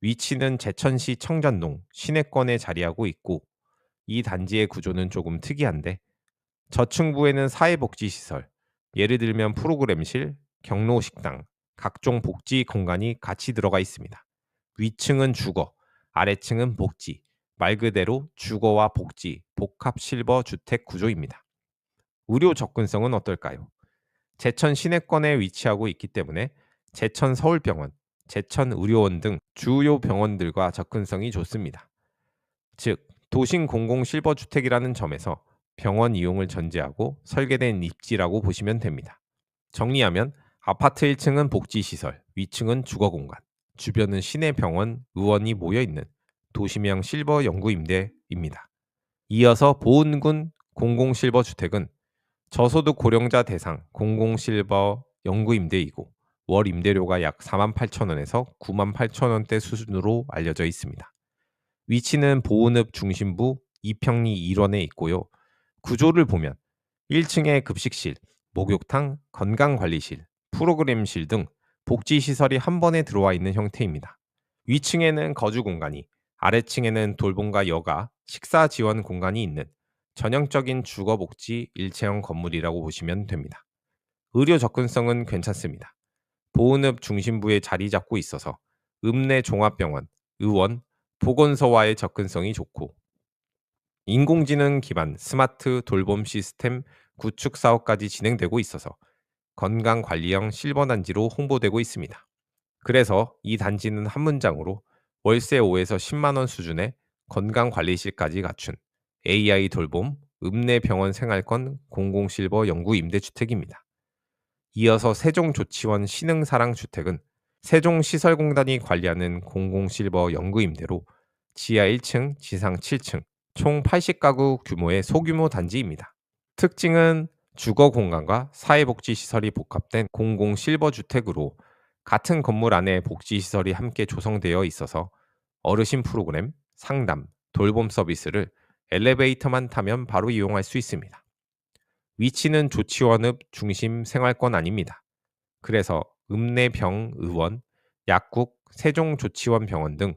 Speaker 1: 위치는 제천시 청전동 시내권에 자리하고 있고 이 단지의 구조는 조금 특이한데 저층부에는 사회복지시설, 예를 들면 프로그램실, 경로식당, 각종 복지 공간이 같이 들어가 있습니다. 위층은 주거, 아래층은 복지, 말 그대로 주거와 복지, 복합 실버 주택 구조입니다. 의료 접근성은 어떨까요? 제천 시내권에 위치하고 있기 때문에 제천 서울병원, 제천 의료원 등 주요 병원들과 접근성이 좋습니다. 즉, 도심 공공 실버 주택이라는 점에서 병원 이용을 전제하고 설계된 입지라고 보시면 됩니다. 정리하면 아파트 1층은 복지시설, 위층은 주거공간, 주변은 시내 병원, 의원이 모여있는 도시명 실버 영구 임대입니다. 이어서 보은군 공공실버 주택은 저소득 고령자 대상 공공실버 영구 임대이고 월 임대료가 약 48,000원에서 98,000원대 수준으로 알려져 있습니다. 위치는 보은읍 중심부 이평리 1원에 있고요. 구조를 보면 1층에 급식실, 목욕탕, 건강관리실, 프로그램실 등 복지시설이 한 번에 들어와 있는 형태입니다. 위층에는 거주 공간이, 아래층에는 돌봄과 여가, 식사 지원 공간이 있는 전형적인 주거복지 일체형 건물이라고 보시면 됩니다. 의료 접근성은 괜찮습니다. 보은읍 중심부에 자리 잡고 있어서 읍내 종합병원, 의원, 보건소와의 접근성이 좋고 인공지능 기반 스마트 돌봄 시스템 구축 사업까지 진행되고 있어서 건강관리형 실버단지로 홍보되고 있습니다. 그래서 이 단지는 한 문장으로 월세 5에서 10만 원 수준의 건강관리실까지 갖춘 AI 돌봄 읍내 병원 생활권 공공실버 영구 임대주택입니다. 이어서 세종조치원 신흥사랑주택은 세종시설공단이 관리하는 공공실버 영구 임대로 지하 1층, 지상 7층, 총 80가구 규모의 소규모 단지입니다. 특징은 주거 공간과 사회복지시설이 복합된 공공실버주택으로 같은 건물 안에 복지시설이 함께 조성되어 있어서 어르신 프로그램, 상담, 돌봄 서비스를 엘리베이터만 타면 바로 이용할 수 있습니다. 위치는 조치원읍 중심 생활권 아닙니다. 그래서 읍내병의원, 약국, 세종조치원 병원 등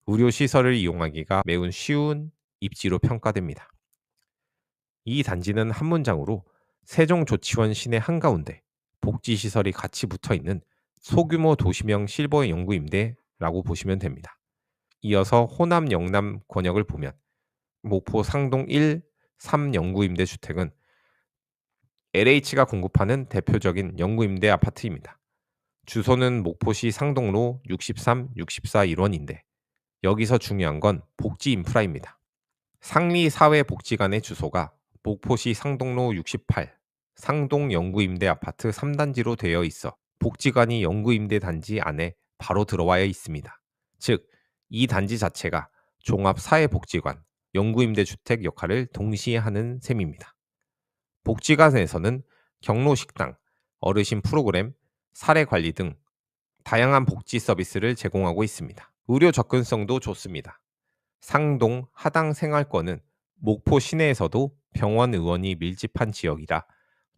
Speaker 1: 의료시설을 이용하기가 매우 쉬운 입지로 평가됩니다. 이 단지는 한 문장으로 세종조치원 시내 한가운데 복지시설이 같이 붙어있는 소규모 도시명 실버 영구 임대라고 보시면 됩니다. 이어서 호남 영남 권역을 보면 목포 상동 1, 3 영구 임대 주택은 LH가 공급하는 대표적인 영구 임대 아파트입니다. 주소는 목포시 상동로 63, 64 1원인데 여기서 중요한 건 복지 인프라입니다. 상리사회복지관의 주소가 목포시 상동로 68 상동 영구임대 아파트 3단지로 되어 있어 복지관이 영구임대 단지 안에 바로 들어와 있습니다. 즉, 이 단지 자체가 종합사회복지관, 영구임대주택 역할을 동시에 하는 셈입니다. 복지관에서는 경로식당, 어르신 프로그램, 사례관리 등 다양한 복지 서비스를 제공하고 있습니다. 의료 접근성도 좋습니다. 상동 하당 생활권은 목포 시내에서도 병원 의원이 밀집한 지역이라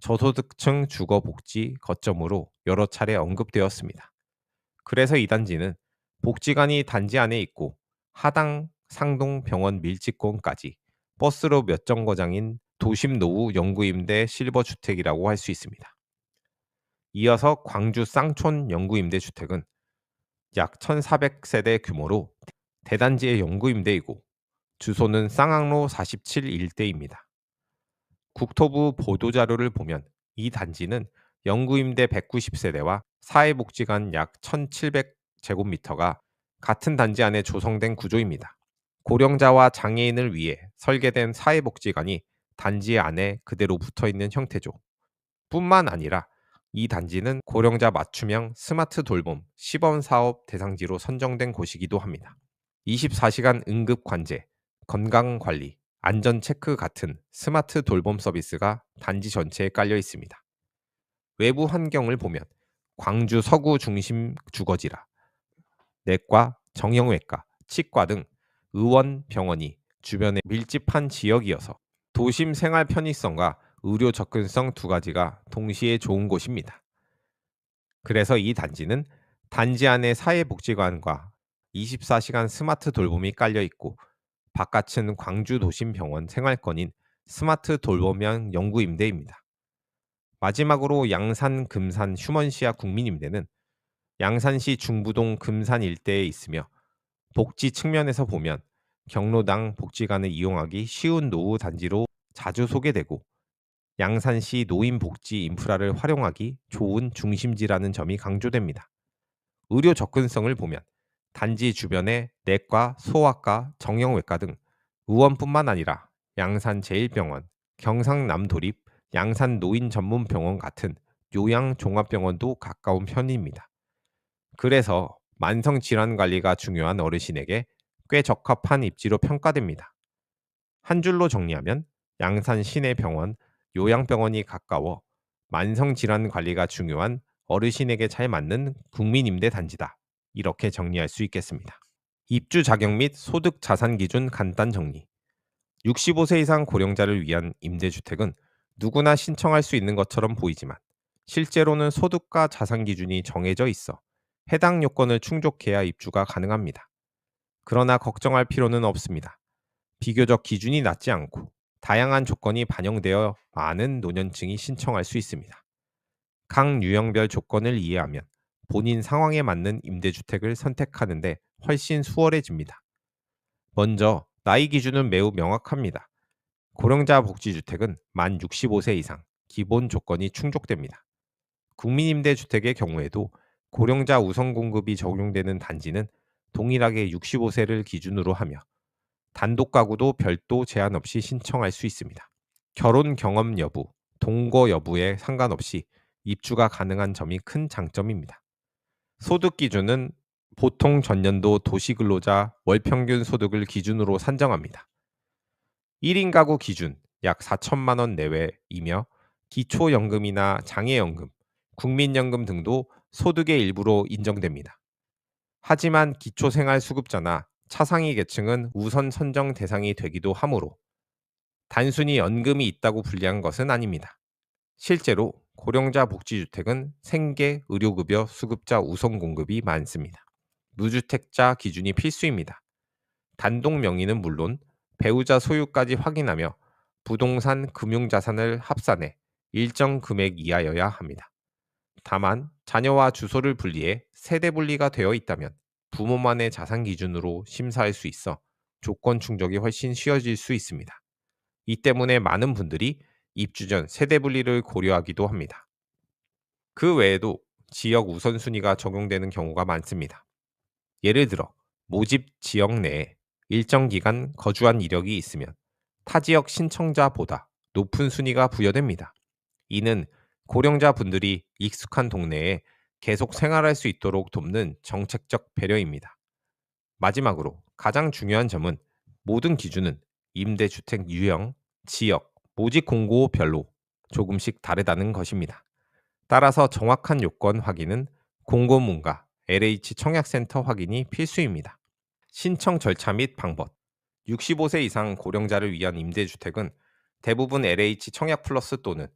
Speaker 1: 저소득층 주거복지 거점으로 여러 차례 언급되었습니다. 그래서 이 단지는 복지관이 단지 안에 있고 하당 상동 병원 밀집권까지 버스로 몇 정거장인 도심 노후 영구임대 실버주택이라고 할 수 있습니다. 이어서 광주 쌍촌 영구임대주택은 약 1,400세대 규모로 대단지의 영구임대이고 주소는 쌍항로 47 일대입니다. 국토부 보도자료를 보면 이 단지는 영구임대 190세대와 사회복지관 약 1,700제곱미터가 같은 단지 안에 조성된 구조입니다. 고령자와 장애인을 위해 설계된 사회복지관이 단지 안에 그대로 붙어있는 형태죠. 뿐만 아니라 이 단지는 고령자 맞춤형 스마트 돌봄 시범 사업 대상지로 선정된 곳이기도 합니다. 24시간 응급 관제, 건강 관리, 안전 체크 같은 스마트 돌봄 서비스가 단지 전체에 깔려 있습니다. 외부 환경을 보면 광주 서구 중심 주거지라 내과, 정형외과, 치과 등 의원, 병원이 주변에 밀집한 지역이어서 도심 생활 편의성과 의료 접근성 두 가지가 동시에 좋은 곳입니다. 그래서 이 단지는 단지 안에 사회복지관과 24시간 스마트 돌봄이 깔려 있고 바깥은 광주 도심병원 생활권인 스마트 돌봄형 영구임대입니다. 마지막으로 양산 금산 휴먼시아 국민임대는 양산시 중부동 금산 일대에 있으며 복지 측면에서 보면 경로당 복지관을 이용하기 쉬운 노후 단지로 자주 소개되고 양산시 노인복지 인프라를 활용하기 좋은 중심지라는 점이 강조됩니다. 의료 접근성을 보면 단지 주변에 내과, 소아과, 정형외과 등 의원뿐만 아니라 양산제일병원, 경상남도립, 양산노인전문병원 같은 요양종합병원도 가까운 편입니다. 그래서 만성질환 관리가 중요한 어르신에게 꽤 적합한 입지로 평가됩니다. 한 줄로 정리하면 양산 시내병원, 요양병원이 가까워 만성질환 관리가 중요한 어르신에게 잘 맞는 국민임대 단지다. 이렇게 정리할 수 있겠습니다. 입주 자격 및 소득 자산 기준 간단 정리. 65세 이상 고령자를 위한 임대주택은 누구나 신청할 수 있는 것처럼 보이지만 실제로는 소득과 자산 기준이 정해져 있어 해당 요건을 충족해야 입주가 가능합니다. 그러나 걱정할 필요는 없습니다. 비교적 기준이 낮지 않고 다양한 조건이 반영되어 많은 노년층이 신청할 수 있습니다. 각 유형별 조건을 이해하면 본인 상황에 맞는 임대주택을 선택하는데 훨씬 수월해집니다. 먼저 나이 기준은 매우 명확합니다. 고령자 복지주택은 만 65세 이상 기본 조건이 충족됩니다. 국민임대주택의 경우에도 고령자 우선 공급이 적용되는 단지는 동일하게 65세를 기준으로 하며 단독 가구도 별도 제한 없이 신청할 수 있습니다. 결혼 경험 여부, 동거 여부에 상관없이 입주가 가능한 점이 큰 장점입니다. 소득 기준은 보통 전년도 도시근로자 월평균 소득을 기준으로 산정합니다. 1인 가구 기준 약 4천만 원 내외이며 기초연금이나 장애연금, 국민연금 등도 소득의 일부로 인정됩니다. 하지만 기초생활수급자나 차상위 계층은 우선 선정 대상이 되기도 하므로 단순히 연금이 있다고 불리한 것은 아닙니다. 실제로 고령자 복지주택은 생계, 의료급여, 수급자 우선 공급이 많습니다. 무주택자 기준이 필수입니다. 단독 명의는 물론 배우자 소유까지 확인하며 부동산 금융자산을 합산해 일정 금액 이하여야 합니다. 다만 자녀와 주소를 분리해 세대 분리가 되어 있다면 부모만의 자산 기준으로 심사할 수 있어 조건 충족이 훨씬 쉬워질 수 있습니다. 이 때문에 많은 분들이 입주 전 세대 분리를 고려하기도 합니다. 그 외에도 지역 우선순위가 적용되는 경우가 많습니다. 예를 들어 모집 지역 내에 일정 기간 거주한 이력이 있으면 타 지역 신청자보다 높은 순위가 부여됩니다. 이는 고령자 분들이 익숙한 동네에 계속 생활할 수 있도록 돕는 정책적 배려입니다. 마지막으로 가장 중요한 점은 모든 기준은 임대주택 유형, 지역, 모집 공고별로 조금씩 다르다는 것입니다. 따라서 정확한 요건 확인은 공고문과 LH 청약센터 확인이 필수입니다. 신청 절차 및 방법. 65세 이상 고령자를 위한 임대주택은 대부분 LH 청약 플러스 또는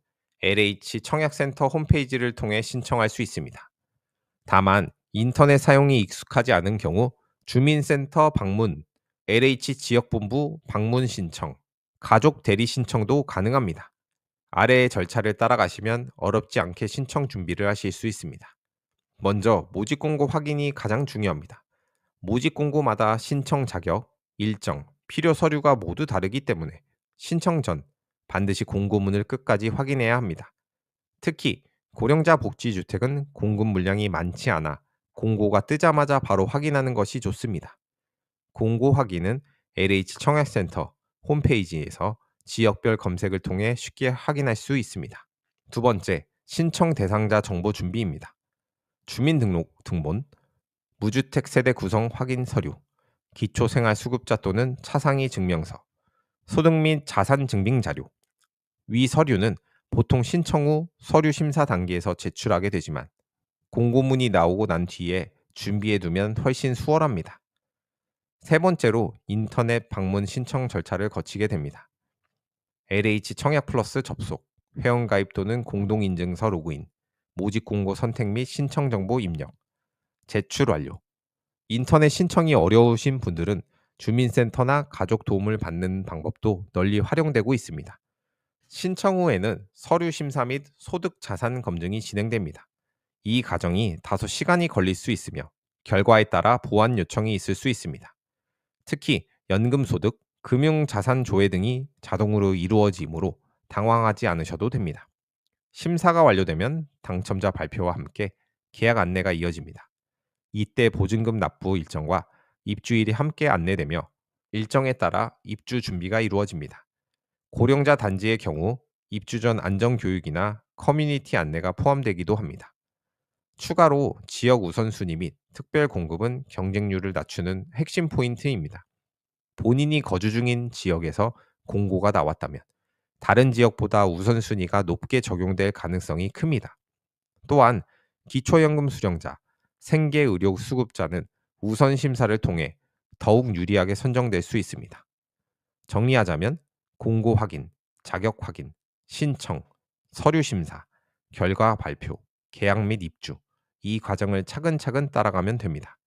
Speaker 1: LH 청약센터 홈페이지를 통해 신청할 수 있습니다. 다만 인터넷 사용이 익숙하지 않은 경우 주민센터 방문, LH 지역본부 방문 신청, 가족 대리 신청도 가능합니다. 아래의 절차를 따라가시면 어렵지 않게 신청 준비를 하실 수 있습니다. 먼저 모집 공고 확인이 가장 중요합니다. 모집 공고마다 신청 자격, 일정, 필요 서류가 모두 다르기 때문에 신청 전 반드시 공고문을 끝까지 확인해야 합니다. 특히 고령자 복지주택은 공급 물량이 많지 않아 공고가 뜨자마자 바로 확인하는 것이 좋습니다. 공고 확인은 LH 청약센터 홈페이지에서 지역별 검색을 통해 쉽게 확인할 수 있습니다. 두 번째, 신청 대상자 정보 준비입니다. 주민등록 등본, 무주택 세대 구성 확인 서류, 기초생활수급자 또는 차상위 증명서, 소득 및 자산 증빙 자료. 위 서류는 보통 신청 후 서류 심사 단계에서 제출하게 되지만 공고문이 나오고 난 뒤에 준비해 두면 훨씬 수월합니다. 세 번째로 인터넷 방문 신청 절차를 거치게 됩니다. LH 청약 플러스 접속, 회원가입 또는 공동인증서 로그인, 모집 공고 선택 및 신청 정보 입력, 제출 완료. 인터넷 신청이 어려우신 분들은 주민센터나 가족 도움을 받는 방법도 널리 활용되고 있습니다. 신청 후에는 서류 심사 및 소득 자산 검증이 진행됩니다. 이 과정이 다소 시간이 걸릴 수 있으며 결과에 따라 보완 요청이 있을 수 있습니다. 특히 연금소득, 금융자산조회 등이 자동으로 이루어지므로 당황하지 않으셔도 됩니다. 심사가 완료되면 당첨자 발표와 함께 계약 안내가 이어집니다. 이때 보증금 납부 일정과 입주일이 함께 안내되며 일정에 따라 입주 준비가 이루어집니다. 고령자 단지의 경우 입주 전 안전교육이나 커뮤니티 안내가 포함되기도 합니다. 추가로 지역 우선순위 및 특별 공급은 경쟁률을 낮추는 핵심 포인트입니다. 본인이 거주 중인 지역에서 공고가 나왔다면 다른 지역보다 우선순위가 높게 적용될 가능성이 큽니다. 또한 기초연금 수령자, 생계의료 수급자는 우선 심사를 통해 더욱 유리하게 선정될 수 있습니다. 정리하자면 공고 확인, 자격 확인, 신청, 서류 심사, 결과 발표, 계약 및 입주, 이 과정을 차근차근 따라가면 됩니다.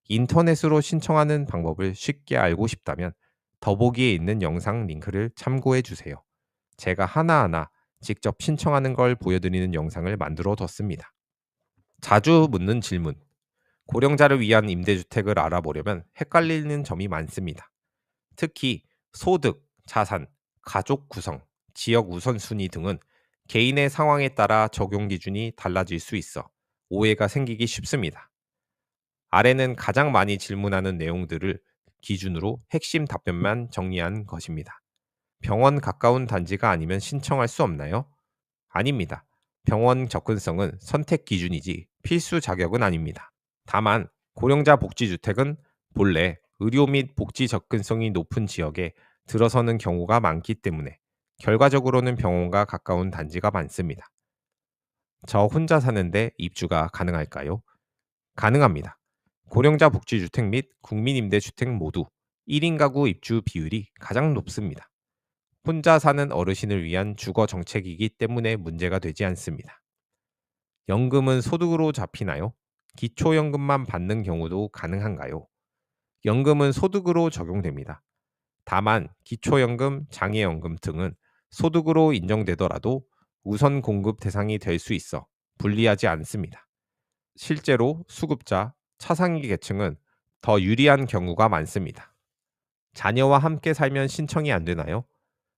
Speaker 1: 인터넷으로 신청하는 방법을 쉽게 알고 싶다면 더보기에 있는 영상 링크를 참고해 주세요. 제가 하나하나 직접 신청하는 걸 보여드리는 영상을 만들어 뒀습니다. 자주 묻는 질문. 고령자를 위한 임대주택을 알아보려면 헷갈리는 점이 많습니다. 특히 소득, 자산, 가족 구성, 지역 우선순위 등은 개인의 상황에 따라 적용 기준이 달라질 수 있어 오해가 생기기 쉽습니다. 아래는 가장 많이 질문하는 내용들을 기준으로 핵심 답변만 정리한 것입니다. 병원 가까운 단지가 아니면 신청할 수 없나요? 아닙니다. 병원 접근성은 선택 기준이지 필수 자격은 아닙니다. 다만 고령자 복지주택은 본래 의료 및 복지 접근성이 높은 지역에 들어서는 경우가 많기 때문에 결과적으로는 병원과 가까운 단지가 많습니다. 저 혼자 사는데 입주가 가능할까요? 가능합니다. 고령자 복지주택 및 국민임대주택 모두 1인 가구 입주 비율이 가장 높습니다. 혼자 사는 어르신을 위한 주거 정책이기 때문에 문제가 되지 않습니다. 연금은 소득으로 잡히나요? 기초연금만 받는 경우도 가능한가요? 연금은 소득으로 적용됩니다. 다만 기초연금, 장애연금 등은 소득으로 인정되더라도 우선 공급 대상이 될 수 있어 불리하지 않습니다. 실제로 수급자, 차상위 계층은 더 유리한 경우가 많습니다. 자녀와 함께 살면 신청이 안 되나요?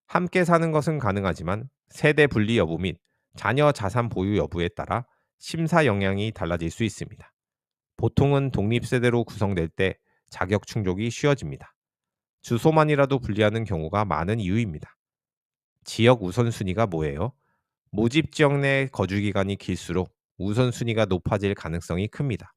Speaker 1: 함께 사는 것은 가능하지만 세대 분리 여부 및 자녀 자산 보유 여부에 따라 심사 영향이 달라질 수 있습니다. 보통은 독립세대로 구성될 때 자격 충족이 쉬워집니다. 주소만이라도 분리하는 경우가 많은 이유입니다. 지역 우선순위가 뭐예요? 모집 지역 내 거주 기간이 길수록 우선순위가 높아질 가능성이 큽니다.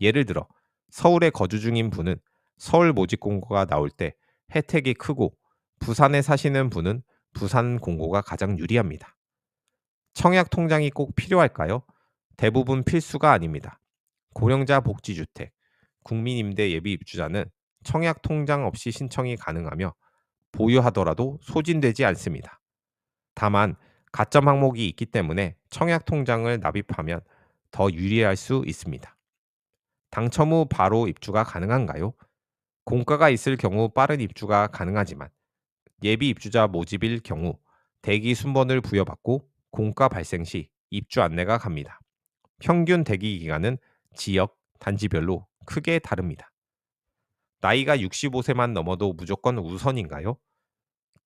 Speaker 1: 예를 들어 서울에 거주 중인 분은 서울 모집 공고가 나올 때 혜택이 크고 부산에 사시는 분은 부산 공고가 가장 유리합니다. 청약 통장이 꼭 필요할까요? 대부분 필수가 아닙니다. 고령자 복지주택, 국민임대 예비 입주자는 청약 통장 없이 신청이 가능하며 보유하더라도 소진되지 않습니다. 다만 가점 항목이 있기 때문에 청약 통장을 납입하면 더 유리할 수 있습니다. 당첨 후 바로 입주가 가능한가요? 공가가 있을 경우 빠른 입주가 가능하지만 예비 입주자 모집일 경우 대기 순번을 부여받고 공가 발생 시 입주 안내가 갑니다. 평균 대기 기간은 지역, 단지별로 크게 다릅니다. 나이가 65세만 넘어도 무조건 우선인가요?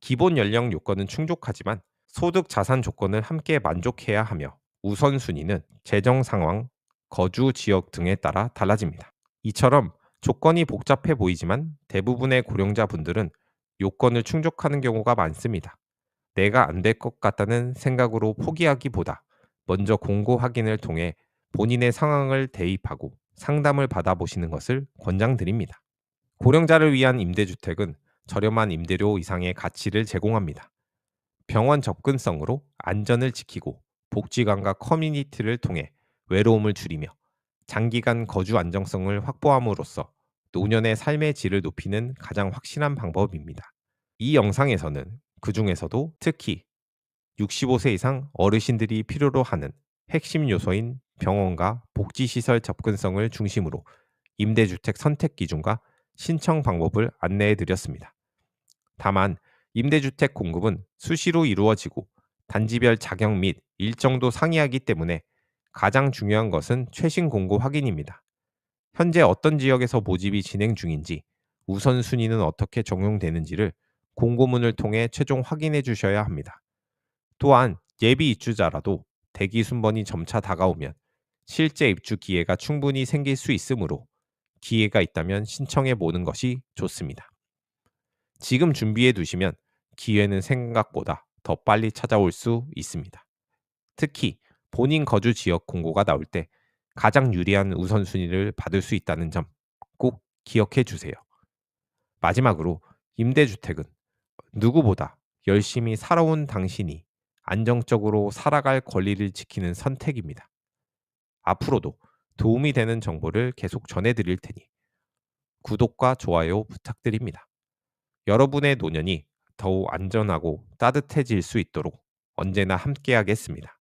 Speaker 1: 기본 연령 요건은 충족하지만 소득 자산 조건을 함께 만족해야 하며 우선순위는 재정 상황, 거주 지역 등에 따라 달라집니다. 이처럼 조건이 복잡해 보이지만 대부분의 고령자 분들은 요건을 충족하는 경우가 많습니다. 내가 안 될 것 같다는 생각으로 포기하기보다 먼저 공고 확인을 통해 본인의 상황을 대입하고 상담을 받아보시는 것을 권장드립니다. 고령자를 위한 임대주택은 저렴한 임대료 이상의 가치를 제공합니다. 병원 접근성으로 안전을 지키고 복지관과 커뮤니티를 통해 외로움을 줄이며 장기간 거주 안정성을 확보함으로써 노년의 삶의 질을 높이는 가장 확실한 방법입니다. 이 영상에서는 그 중에서도 특히 65세 이상 어르신들이 필요로 하는 핵심 요소인 병원과 복지시설 접근성을 중심으로 임대주택 선택 기준과 신청 방법을 안내해 드렸습니다. 다만 임대주택 공급은 수시로 이루어지고 단지별 자격 및 일정도 상이하기 때문에 가장 중요한 것은 최신 공고 확인입니다. 현재 어떤 지역에서 모집이 진행 중인지, 우선순위는 어떻게 적용되는지를 공고문을 통해 최종 확인해 주셔야 합니다. 또한 예비 입주자라도 대기 순번이 점차 다가오면 실제 입주 기회가 충분히 생길 수 있으므로 기회가 있다면 신청해 보는 것이 좋습니다. 지금 준비해 두시면 기회는 생각보다 더 빨리 찾아올 수 있습니다. 특히 본인 거주 지역 공고가 나올 때 가장 유리한 우선순위를 받을 수 있다는 점 꼭 기억해 주세요. 마지막으로 임대주택은 누구보다 열심히 살아온 당신이 안정적으로 살아갈 권리를 지키는 선택입니다. 앞으로도 도움이 되는 정보를 계속 전해드릴 테니 구독과 좋아요 부탁드립니다. 여러분의 노년이 더욱 안전하고 따뜻해질 수 있도록 언제나 함께하겠습니다.